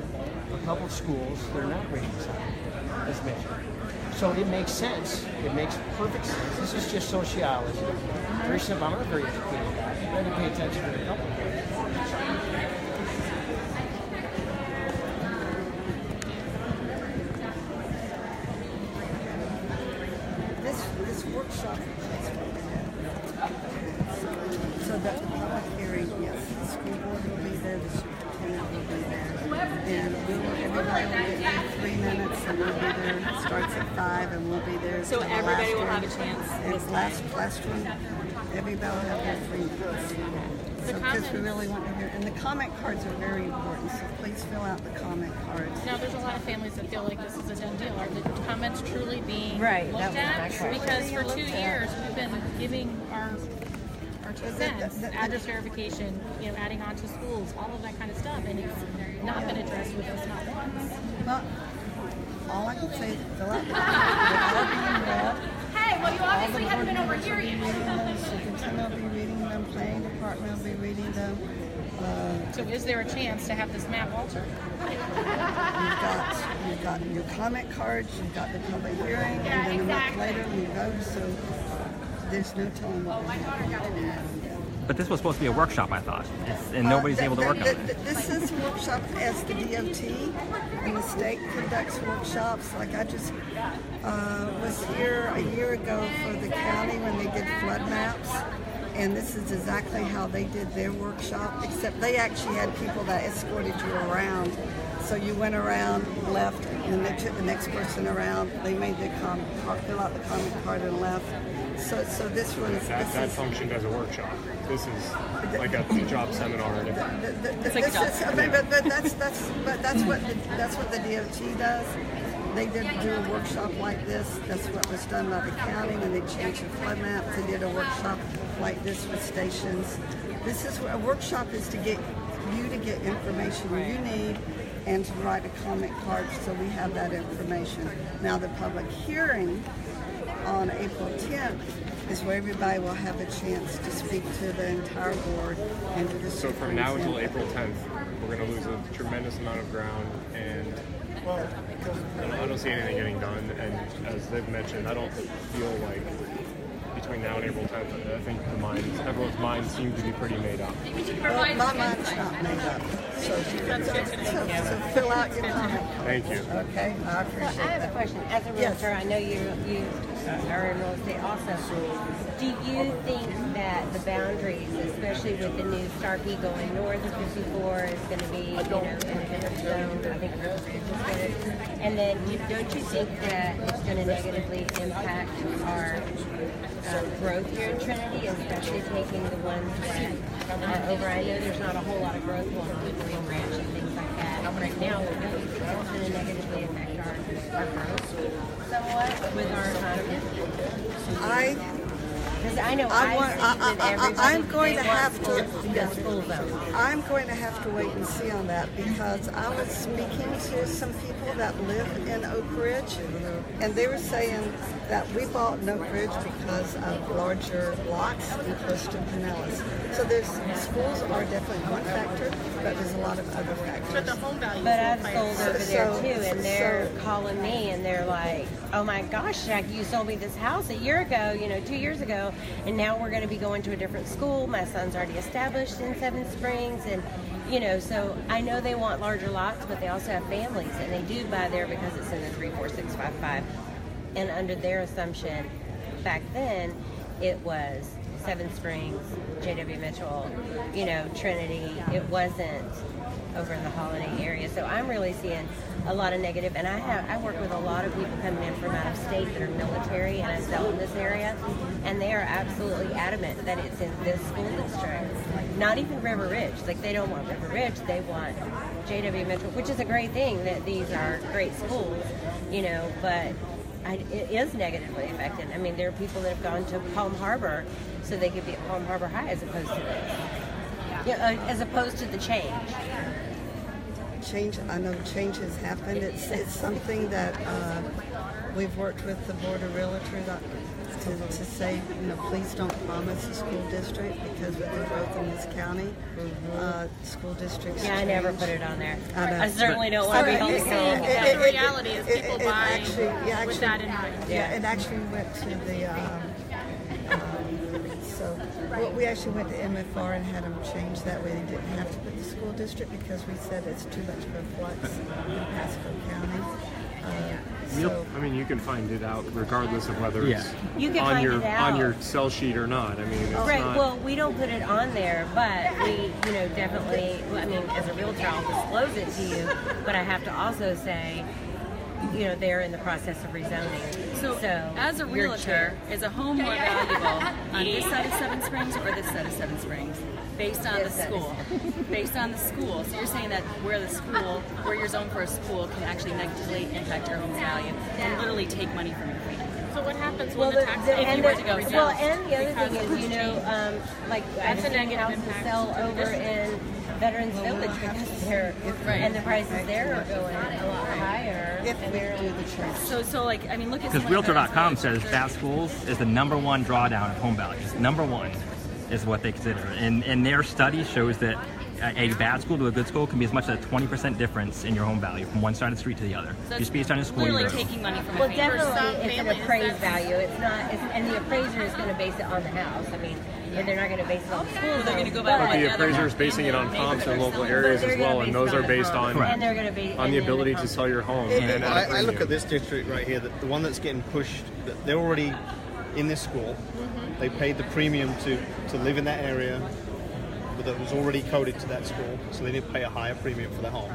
a couple of schools that are not rated as high as Michigan. So it makes sense. It makes perfect sense. This is just sociology. Very simple. I'm not very educated guy. You have to pay attention to the couple of things. This workshop so that the public hearing, yes, the school board will be there, the superintendent will be there, and everybody will get 3 minutes, and we'll be there. It starts at 5, and we'll be there. So till the everybody last will one. have a chance. And last one, everybody will have their 3 minutes. So because we really want to hear, and the comment cards are very important. So please fill out the comment cards. Now, there's a lot of families that feel like this is a done deal. Are the comments truly being Right, looked that at? was my question. Because for 2 years, we've been giving our 2 cents, address verification, adding on to schools, all of that kind of stuff, and it's not been addressed with us not once. Well, all I can say is fill out the they're all being read. Hey, well, you obviously haven't been over here yet. Superintendent will be reading them, planning department will be reading them. So is there a chance to have this map altered? You've got your comment cards, you've got the public hearing, and then a month later you vote, so there's no telling what will happen. But this was supposed to be a workshop, I thought, and nobody's able to work on it. This is workshop as the DOT and the state conducts workshops. Like I just was here a year ago for the county when they did flood maps, and this is exactly how they did their workshop, except they actually had people that escorted you around. So you went around, left, and they took the next person around. They made the fill out the comment card and left. So this was that functioned as a workshop. This is like a job seminar. It's like that's what the DOT does. They did do a workshop like this. That's what was done by the county when they changed the flood maps. They did a workshop like this with stations. This is a workshop is to get you to get information you need and to write a comment card so we have that information. Now the public hearing on April 10th is where everybody will have a chance to speak to the entire board and to the So from now until April 10th, we're going to lose a tremendous amount of ground, and I don't see anything getting done. And as they've mentioned, I don't feel like between now and April 10th, I think everyone's minds seem to be pretty made up. Well, my mind's not made up. So fill out your comment. Thank you. Okay, I appreciate that. I have a question. As a realtor, I know you are in real estate also. Do you think that the boundaries, especially with the new Starkey going north of 54, is going to be, in a zone? I think real estate is good. And then don't you think that it's going to negatively impact our growth here in Trinity, especially taking the ones that are over? I know there's not a whole lot of growth going on with Green Ranch and things like that right now. It's going to negatively affect our growth somewhat with our economy. Because I know I'm going to have to. School zone. I'm going to have to wait and see on that because I was speaking to some people that live in Oak Ridge, and they were saying that we bought in Oak Ridge because of larger lots and close to Pinellas. So there's schools are definitely one factor, but there's a lot of other factors. But the home value. But I've sold over there too, and they're calling me, and they're like, "Oh my gosh, Jackie, you sold me this house a year ago, 2 years ago, and now we're going to be going to a different school. My son's already established in Seven Springs, and so I know they want larger lots, but they also have families, and they do buy there because it's in the 34655. And under their assumption, back then, it was Seven Springs, J.W. Mitchell, Trinity. It wasn't over in the Holiday area. So I'm really seeing a lot of negative. And I work with a lot of people coming in from out of state that are military, and I sell in this area. And they are absolutely adamant that it's in this school district. Not even River Ridge. Like, they don't want River Ridge. They want J.W. Mitchell, which is a great thing that these are great schools, but it is negatively affected. I mean, there are people that have gone to Palm Harbor so they could be at Palm Harbor High as opposed to this. As opposed to the change. I know change has happened. It's something that we've worked with the Board of Realtors to say, please don't promise a school district because with the growth in this county, school districts I never put it on there. I certainly don't want to be held accountable. The reality is people buy with that in mind. Yeah, it actually went to the... we actually went to MFR and had them change that way. They didn't have to put the school district because we said it's too much of a flux in Pasco County. You can find it out regardless of whether it's on your sell sheet or not. It's not... Well, we don't put it on there, but we, definitely. As a realtor, I'll disclose it to you, but I have to also say, they're in the process of rezoning. So as a realtor, is a home more valuable on this side of Seven Springs or this side of Seven Springs? Based on the school. Based on the school. So you're saying that where you're zoned for a school can actually negatively impact your home's value and literally take money from your family. So what happens when the tax and the other thing is, I've seen houses sell over in Veterans Village because and the prices there are going a lot higher. If we do the change. So look at because Realtor.com says fast schools is the #1 drawdown of home values. #1 is what they consider, and their study shows that a bad school to a good school can be as much as a 20% difference in your home value from one side of the street to the other. So just based on the school. Literally taking money from. Well, definitely, it's an appraised value. It's not, and the appraiser is going to base it on the house. And they're not going to base it on the schools. They're going to go by but the appraiser is basing it on comps in local areas as well, and those are based on the ability to sell your home. I look at this district right here, the one that's getting pushed. They're already in this school. They paid the premium to live in that area, but that was already coded to that school, so they didn't pay a higher premium for their home.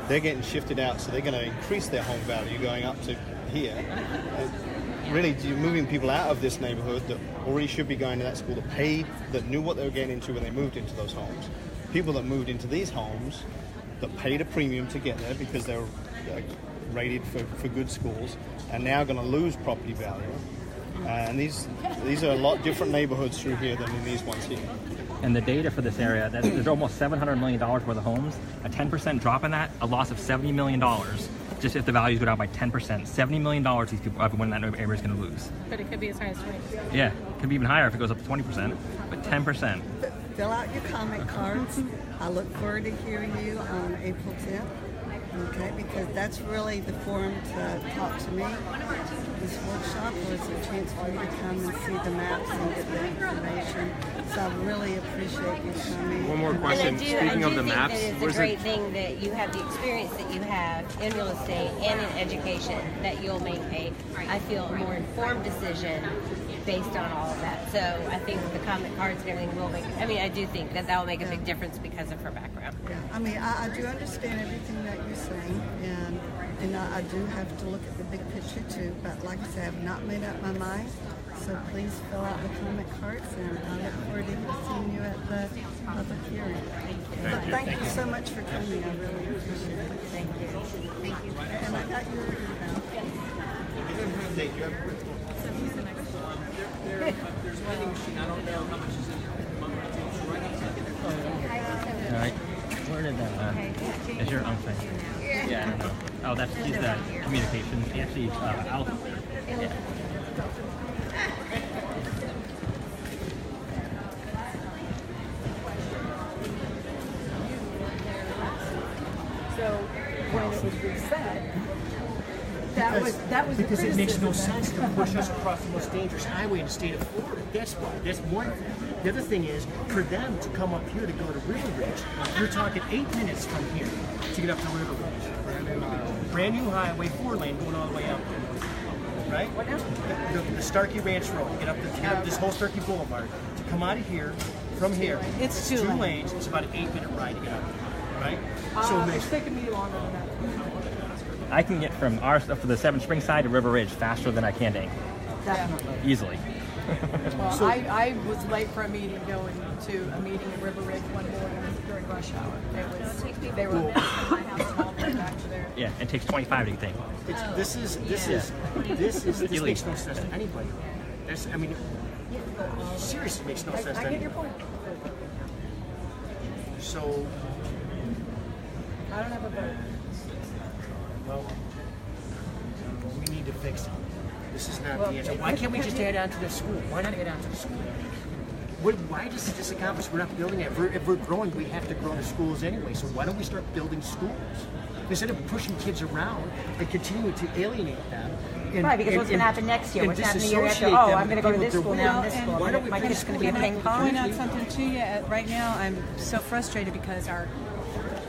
They're getting shifted out, so they're going to increase their home value going up to here. Really, you're moving people out of this neighborhood that already should be going to that school, that knew what they were getting into when they moved into those homes. People that moved into these homes that paid a premium to get there because they were rated for good schools are now going to lose property value. And these are a lot different neighborhoods through here than in these ones here. And the data for this area, there's almost $700 million worth of homes. A 10% drop in that, a loss of $70 million. Just if the values go down by 10%, $70 million these people, everyone in that area is going to lose. But it could be as high as 20%. Yeah, it could be even higher if it goes up to 20%, but 10%. Fill out your comment cards. I look forward to hearing you on April 10th. Okay, because that's really the forum to talk to me. This workshop was a chance for you to come and see the maps and get the information. So I really appreciate you coming. One more question. Speaking of the maps, it's a great thing that you have the experience that you have in real estate and in education, that you'll make I feel, a more informed decision based on all of that. So I think the comment cards and everything will make, I do think that will make a big difference because of her background. Yeah, I do understand everything that you're saying, and I do have to look at the big picture too, but like I said, I have not made up my mind, so please fill out the comment cards, and I look forward to seeing you at the public hearing. But thank you so much for coming, I really appreciate it. Thank you. Thank you. And I got your email. Thank you. There's a vending machine. I don't know how much is in it. All right. Where did that? Is your uncle? Yeah, I don't know. Oh, that's he's the communications. He actually, I'll. Yeah. So when it was reset, that was because the it makes no criticism. sense to push us across the most dangerous highway in the state of Florida. That's why. That's one thing. The other thing is for them to come up here to go to River Ridge. You're talking 8 minutes from here to get up to River Ridge. Brand new highway, 4-lane going all the way up. Right? What now? The Starkey Ranch Road. Get up this whole Starkey Boulevard. To come out of here, from here, It's two two lanes. lanes. It's about an 8-minute ride to get up. Right? It's taking me longer than that. I can get from our stuff to the Seven Springs side to River Ridge faster than I can Dane. Definitely. Easily. Well, I was late for a meeting going to a meeting in River Ridge one morning during rush hour. They were at my house all the way back to there. Yeah, it takes 25 to get there. This makes no sense to anybody. Seriously makes no sense to I get your anybody. point. So, I don't have a vote. well, we need to fix it. This is not the answer. Why can't we just add on to the school? Why not add on to the school? Why does this accomplish? We're not building it. If we're growing, we have to grow the schools anyway. So why don't we start building schools? Instead of pushing kids around and continuing to alienate them. Right, because what's going to happen next year? What's happening the year after? Oh, I'm going to go to this school now, this school. My kid's going to be a ping pong. Point out something to you. Right now, I'm so frustrated because our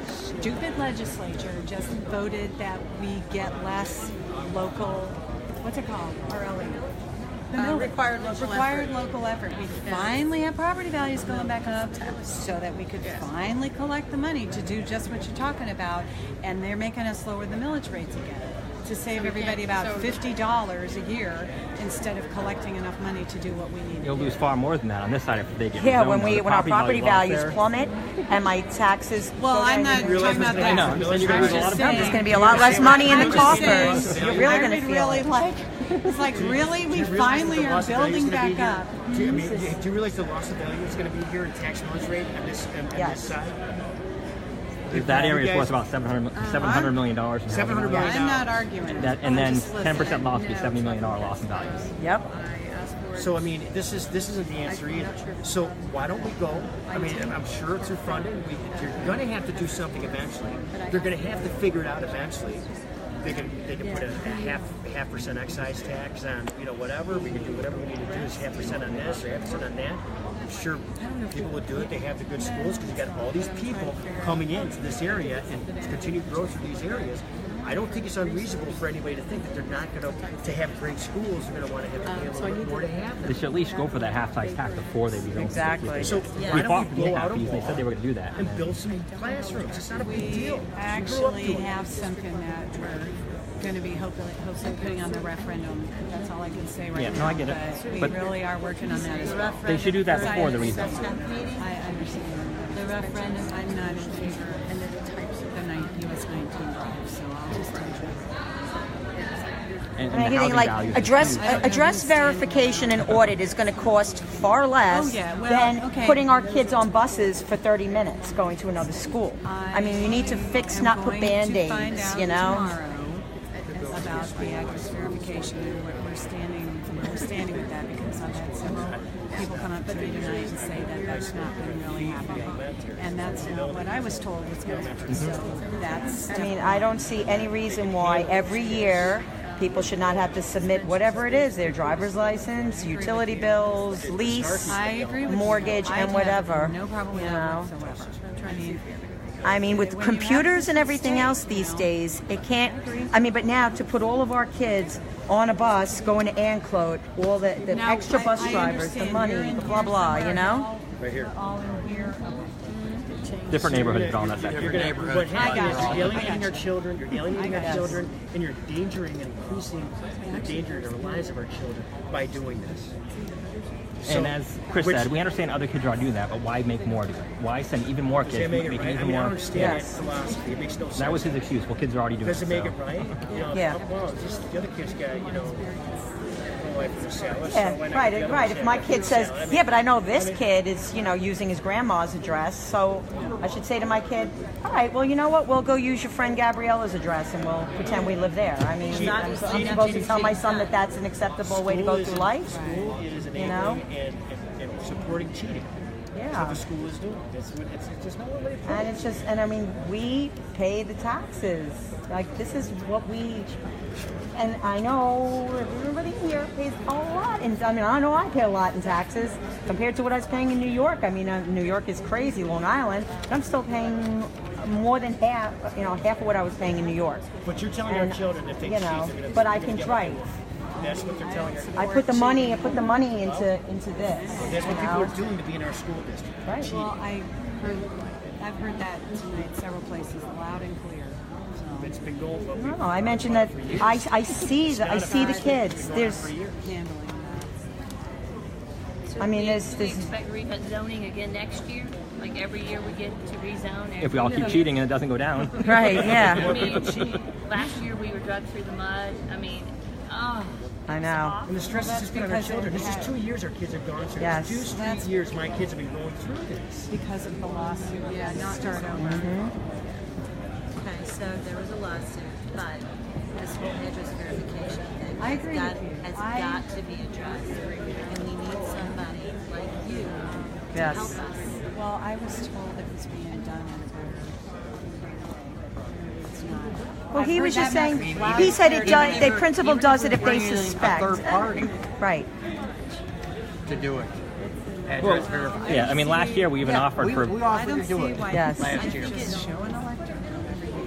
stupid legislature just voted that we get less local. What's it called? RLE. The millage. Required local effort. We finally have property values going back up so that we could finally collect the money to do just what you're talking about, and they're making us lower the millage rates again to save everybody about $50 a year instead of collecting enough money to do what we need. You'll lose far more than that on this side if they get Yeah, rezoned. when our property values plummet and my taxes. Well, I'm not talking about that. I know. You're going to lose a lot of money. There's going to be a lot less money in the coffers. You're really going to feel it. It's like, really? We finally are building back up. Do you realize the loss of value is going to be here in tax millage rate on this side? That area is worth about $700 million. $700 million. I'm not arguing. And then 10% loss would be $70 million loss in values. Yep. So I mean, this isn't the answer either. So why don't we go? I mean, I'm sure it's funded. You're going to have to do something eventually. They're going to have to figure it out eventually. They can put a half percent excise tax on whatever. We can do whatever we need to do. Is 0.5% on this or 0.5% on that. I'm sure people would do it. They have the good schools because you got all these people coming into this area and continue growth through these areas. I don't think it's unreasonable for anybody to think that they're not going to have great schools. They're going to want to have a little bit more to have them. They should at least go for that half-size tax before they rezone. Exactly. So we fought for the half fees. They said they were going to do that. And build some classrooms. It's not a big deal. We actually have something that we're going to be hopefully putting on the referendum. That's all I can say right now. Yeah, no, I get it. But we really are working on that as well. They should do that before the rezone. I understand. The referendum, I'm not in favor. And the types of the US 19 drive, so I'll just tell you. And Anything like address verification and audit is going to cost far less than putting our kids on buses for 30 minutes going to another school. I mean, you need to fix, not put Band-Aids, Tomorrow about the address verification and where we're standing with that, because I've had several people come up to me tonight and say that that's not been really happening, and that's not what I was told was going to happen. So that's. I mean, I don't see any reason why every year people should not have to submit whatever it is, their driver's license, utility bills, lease, mortgage, and whatever. No problem with that whatsoever. I mean, with computers and everything else these days, it can't. I mean, but now to put all of our kids on a bus going to Anclote, all the extra bus drivers, the money, the blah blah, Right here. All in here. different neighborhoods are all in that section. You're gonna, what happens is you're alienating our children, you're alienating our children, and you're endangering and increasing the danger in the lives of our children by doing this. And as Chris said, we understand other kids are doing that, but why make more do it? Why send even more kids? Make it even more. I understand that philosophy. It makes no sense. That was his excuse. Well, kids are already doing it. Does it make it right? You know, well, just the other kids got, you know, right. If my kid says, yeah, but I know this kid is, you know, using his grandma's address, so I should say to my kid, all right, well, you know what? We'll go use your friend Gabriella's address and we'll pretend we live there. I mean, I'm supposed to tell my son that that's an acceptable way to go through life. School is enabling and supporting cheating. Yeah. That's what the school is doing. It's just not what they And it's just, and I mean, we pay the taxes. Like, this is what we, and I know everybody here pays a lot. And I mean, I know I pay a lot in taxes compared to what I was paying in New York. I mean, New York is crazy, Long Island, but I'm still paying more than half, you know, half of what I was paying in New York. But you're telling our children if they cheat, they're going to but I can drive. That's what they're telling us. I put the money into this. That's what people are doing to be in our school district. Right. Well, I've heard that tonight several places, loud and clear. So. It's been going. No, I mentioned that I see the kids. There's handling that. So I mean, do there's we expect rezoning again next year? Like every year we get to rezone. If we all keep cheating and it doesn't go down. Right, yeah. I mean, last year we were dragged through the mud. I mean, I know. And the stress is just put on our children. This is 2 years our kids have gone through. Yes. 2 straight years my kids have been going through this. Because of the lawsuit. Yeah, not start over. Okay, so there was a lawsuit, but the school address verification thing has got to be addressed. And we need somebody like you to help us. Well, I was told it was being done in a it's not. Well, he was just saying, he said the principal does it if they suspect. A third party. Right. To do it. Address verification. Yeah, I mean, last year we even offered for. We offered to do it. Yes. Last year.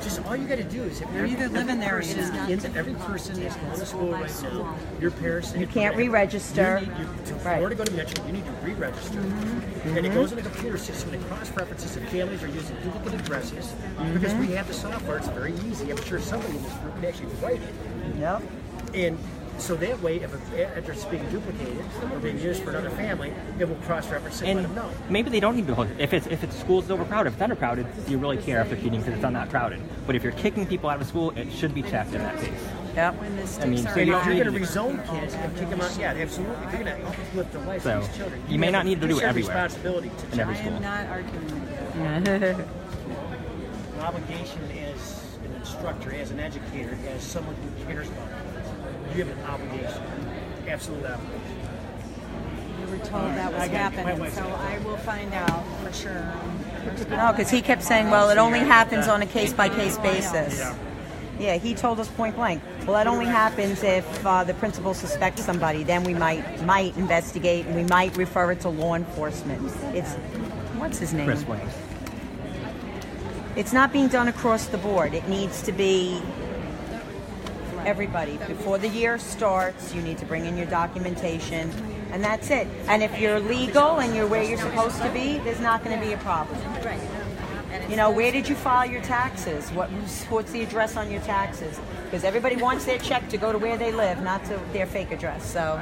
Just all you got to do is if They're either living there or every person that's going to school right now, your parents. You can't re-register. In order to go to Metro, you need to re-register. And it goes in the computer system and it cross-references if families are using duplicate addresses. Because we have the software, it's very easy. I'm sure somebody in this group can actually write it. Yep. And so that way, if an address is being duplicated or being used for another family, it will cross-reference it and let them know. Maybe they don't need to hold it. If it's school's overcrowded, if it's undercrowded, do you really care if they're cheating because it's not crowded? But if you're kicking people out of school, it should be checked in that case. Yep. I mean, so if you're going to rezone kids and kick them out, yeah, absolutely. If you're going to uplift the life of these children, you may not need to do it everywhere. Responsibility to in every school. I am not arguing with you. An obligation as an instructor, as an educator, as someone who cares about it. You have an obligation. Absolute obligation. You were told that was happening, so I will find out for sure. No, because he kept saying, well, it only happens on a case-by-case basis. Yeah, he told us point blank. Well, that only happens if the principal suspects somebody. Then we might investigate and we might refer it to law enforcement. It's what's his name? Chris Williams. It's not being done across the board. It needs to be everybody. Before the year starts, you need to bring in your documentation, and that's it. And if you're legal and you're where you're supposed to be, there's not going to be a problem. Right. You know, where did you file your taxes? What's the address on your taxes? Because everybody wants their check to go to where they live, not to their fake address. So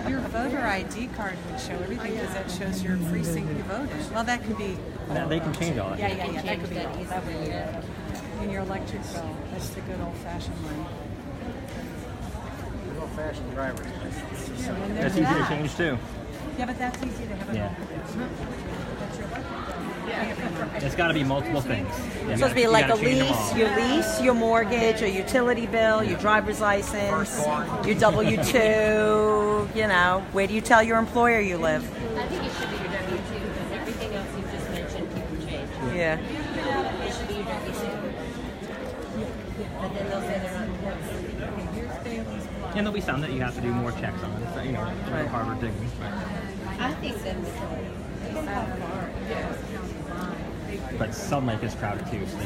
your voter ID card would show everything because that shows your precinct you voted. Well, that could be. They can change all that. Yeah. That could be. That would be it. And your electric bill. That's the good old-fashioned one. Good old-fashioned driver's license. That's easy to change too. Yeah, but that's easy to have. Yeah. It's got to be multiple things. It's supposed to be like a lease, your mortgage, your utility bill, your driver's license, your W-2, you know, where do you tell your employer you live? I think it should be your W-2 because everything else you just mentioned people change. Yeah. It should be your W-2. But then they'll say they're not And there'll be some that you have to do more checks on. So, you know, like Harvard digging. I think so. But Sun Lake is crowded too, so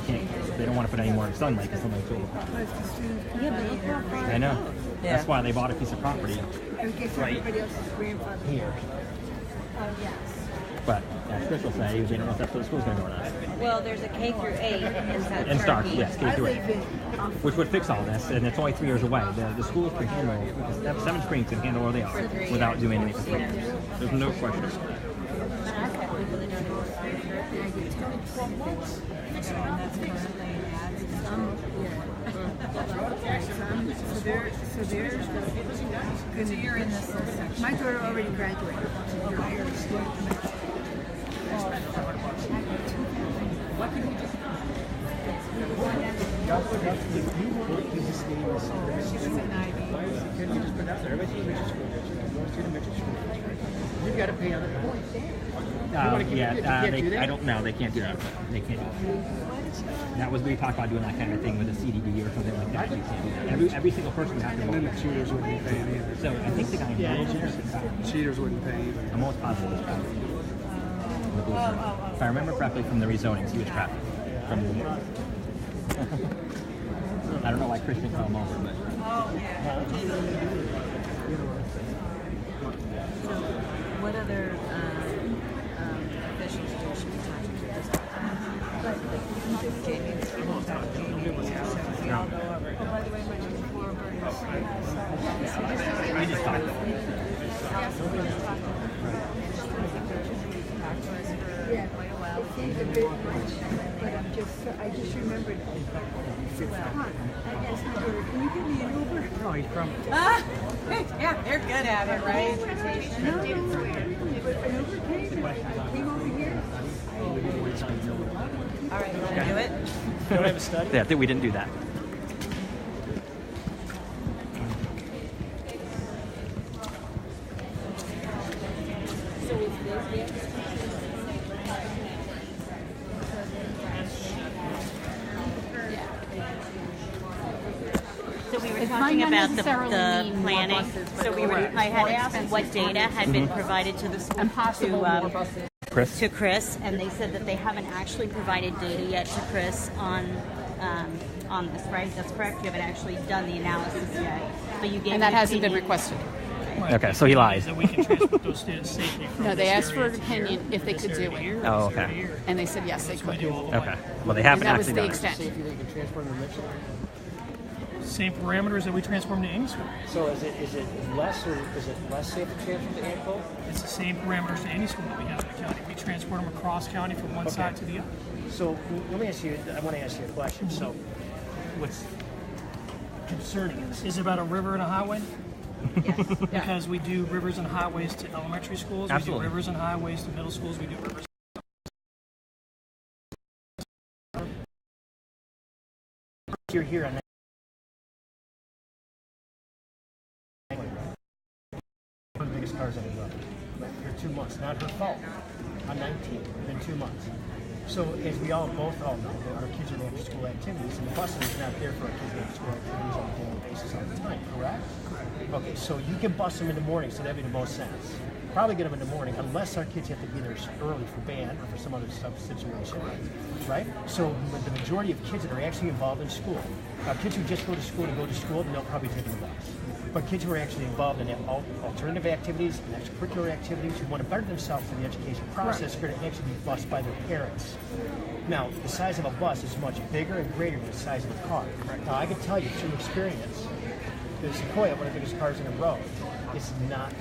they don't want to put any more in Sun Lake because Sun Lake's overcrowded. Yeah, but look how far. I know. Yeah. That's why they bought a piece of property right here. Oh, yes. But as Chris will say, they don't know if that's where the school's going to go or not. Well, there's a K through 8 And Stark, yes, K through 8. Which would fix all this, and it's only 3 years away. The schools can handle, 7 screens can handle where they are without doing anything. There's no question. So you're in this little section. My daughter already graduated. What can you just... She was an IB. Couldn't you just put that there? Everything you just you've got to pay other points. I don't know. They can't do that. They can't do that. That was we talked about doing that kind of thing with a CDD or something like that. You can't do that. Every single person would have to vote. The cheaters wouldn't pay either. So I think the guy in cheaters wouldn't pay either. I'm almost positive it's traffic. If I remember correctly from the rezonings, he was traffic. From the I don't know why Christian called him over, but. What other officials should be talking to this? No. We just talked. Yeah, it's a bit much, but I just remembered. I asked my daughter, can you give me an Uber? No, he's from... Yeah, they're good at it, right? No, but an Uber came over here. All right, you want to do it? You don't have a study? Yeah, I think we didn't do that. So we were talking about the planning. So I had asked what data had been provided to the school to Chris, and they said that they haven't actually provided data yet to Chris on this, right? That's correct. You haven't actually done the analysis yet, but you gave and that hasn't been requested. Okay, so he lies. That we can transport those students safely from No, they this asked for area an to here, opinion if they this could do area to it. here, Oh, this area okay. to here. And they said yes, they could. Okay. Well, they haven't And that was actually the done extent. Safety they can transport them to Mitchell. Same parameters that we transform to any school. So is it less safe to transfer to Anco? It's the same parameters to any school that we have in the county. We transport them across county from one side to the other. So let me ask you. I want to ask you a question. So what's concerning is it about a river and a highway? Yes. Because we do rivers and highways to elementary schools. Absolutely. We do rivers and highways to middle schools. We do rivers. You're here on that. One of the biggest cars on the road. For 2 months. Not her fault. I'm 19. Been 2 months. So as we all both know, our kids are in after school activities, and the busing is not there for our kids' after school activities on a daily basis all the time, correct? Okay, so you can bus them in the morning, so that'd be the most sense. Probably get them in the morning, unless our kids have to be there early for band or for some other situation, right? So the majority of kids that are actually involved in school, kids who just go to school, then they'll probably take the bus. But kids who are actually involved in alternative activities and extracurricular activities who want to better themselves in the education process are going to actually be bused by their parents. Now, the size of a bus is much bigger and greater than the size of a car. Now, I can tell you through experience, the Sequoia, one of the biggest cars in the road, is not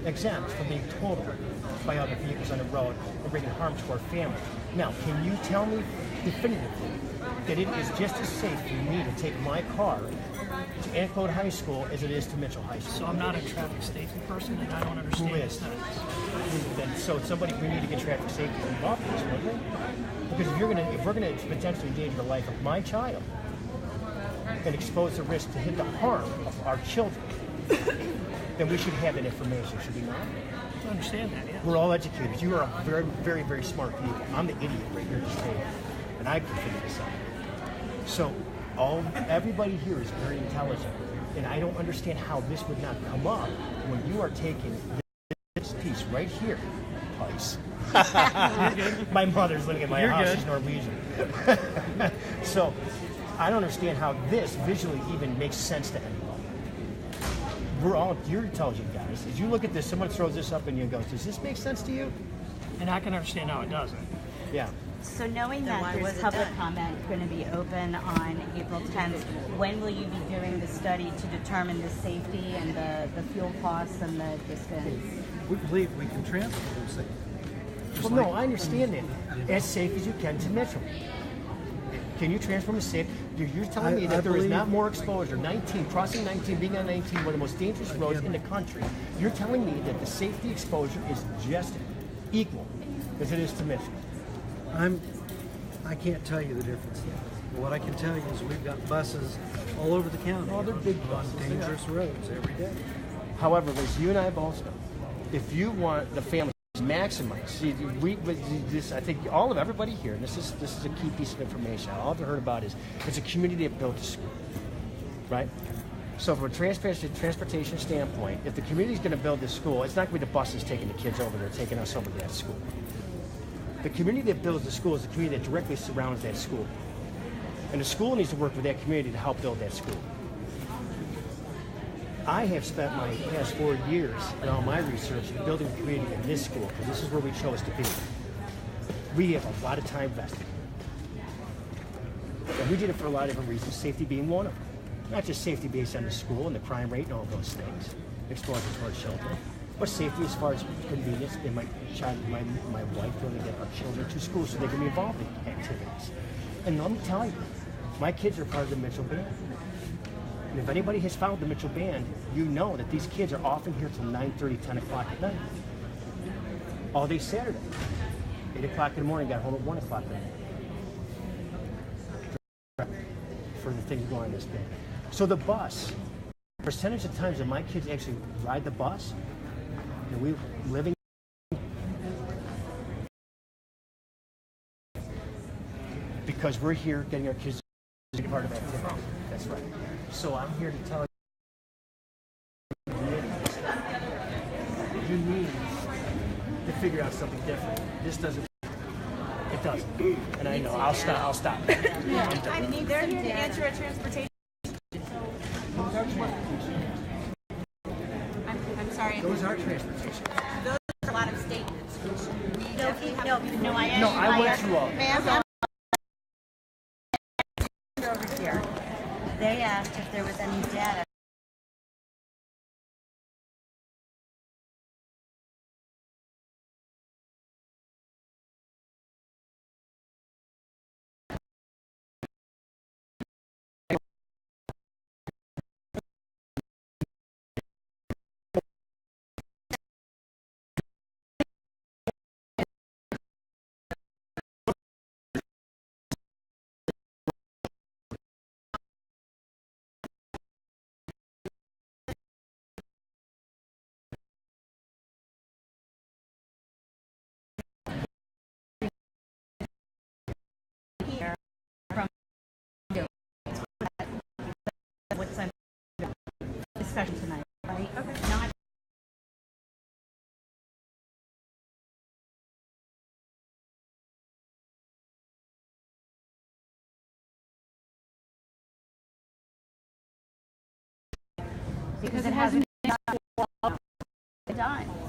exempt from being totaled by other vehicles on the road and bringing harm to our family. Now, can you tell me definitively that it is just as safe for me to take my car to Anclote High School as it is to Mitchell High School? So I'm not a traffic safety person, and I don't understand. Who is? Then, so somebody, we need to get traffic safety involved in this, wouldn't we? Because if we're gonna potentially endanger the life of my child and expose the risk to hit the harm of our children, then we should have that information, should we not? I understand that, yeah. We're all educators. You are a very, very, very smart people. I'm the idiot right here at this table, and I can figure this out. So everybody here is very intelligent, and I don't understand how this would not come up when you are taking this piece right here. Ice. My mother's living in my house. She's Norwegian. So I don't understand how this visually even makes sense to anybody. You're intelligent guys. As you look at this, someone throws this up and you go, does this make sense to you? and I can understand how it doesn't. Yeah. So knowing Then that why there's was it public done? comment going to be open on April 10th, when will you be doing the study to determine the safety and the fuel costs and the distance? We believe we can transfer those things. Well, no, I understand that. As safe as you can to Mitchell. Can you transform a safe? You're telling me that there is not more exposure. 19, crossing 19, being on 19, one of the most dangerous roads in the country. You're telling me that the safety exposure is just equal as it is to Mitchell. I can't tell you the difference yet. But what I can tell you is we've got buses all over the county. Oh, they're big buses. On dangerous roads every day. However, as you and I both know, if you want the family to maximize, see, I think everybody here, and this is a key piece of information all I've heard about is it's a community that built a school, right? So from a transportation standpoint, if the community is going to build this school, it's not going to be the buses taking the kids over there, taking us over to that school. The community that builds the school is the community that directly surrounds that school. And the school needs to work with that community to help build that school. I have spent my past 4 years in all my research building a community in this school, because this is where we chose to be. We have a lot of time vested. And we did it for a lot of different reasons, safety being one of them. Not just safety based on the school and the crime rate and all those things, exposure to our children, but safety as far as convenience and my wife going to get our children to school so they can be involved in activities. And let me tell you, my kids are part of the Mitchell Band. And if anybody has followed the Mitchell Band, you know that these kids are often here till 9:30, 10 o'clock at night. All day Saturday. 8 o'clock in the morning, got home at 1 o'clock in the morning. For the things going on in this band. So the bus, percentage of times that my kids actually ride the bus, and we living because we're here getting our kids to be part of activity. That's right. So I'm here to tell you need to figure out something different. This doesn't. It doesn't. And I know. I'll stop. I need there to answer a transportation. I'm sorry. Those are transportation. Those are a lot of statements. I went through all. Over here. They asked if there was any data. Discussion tonight, right? Okay. Not because it hasn't been done.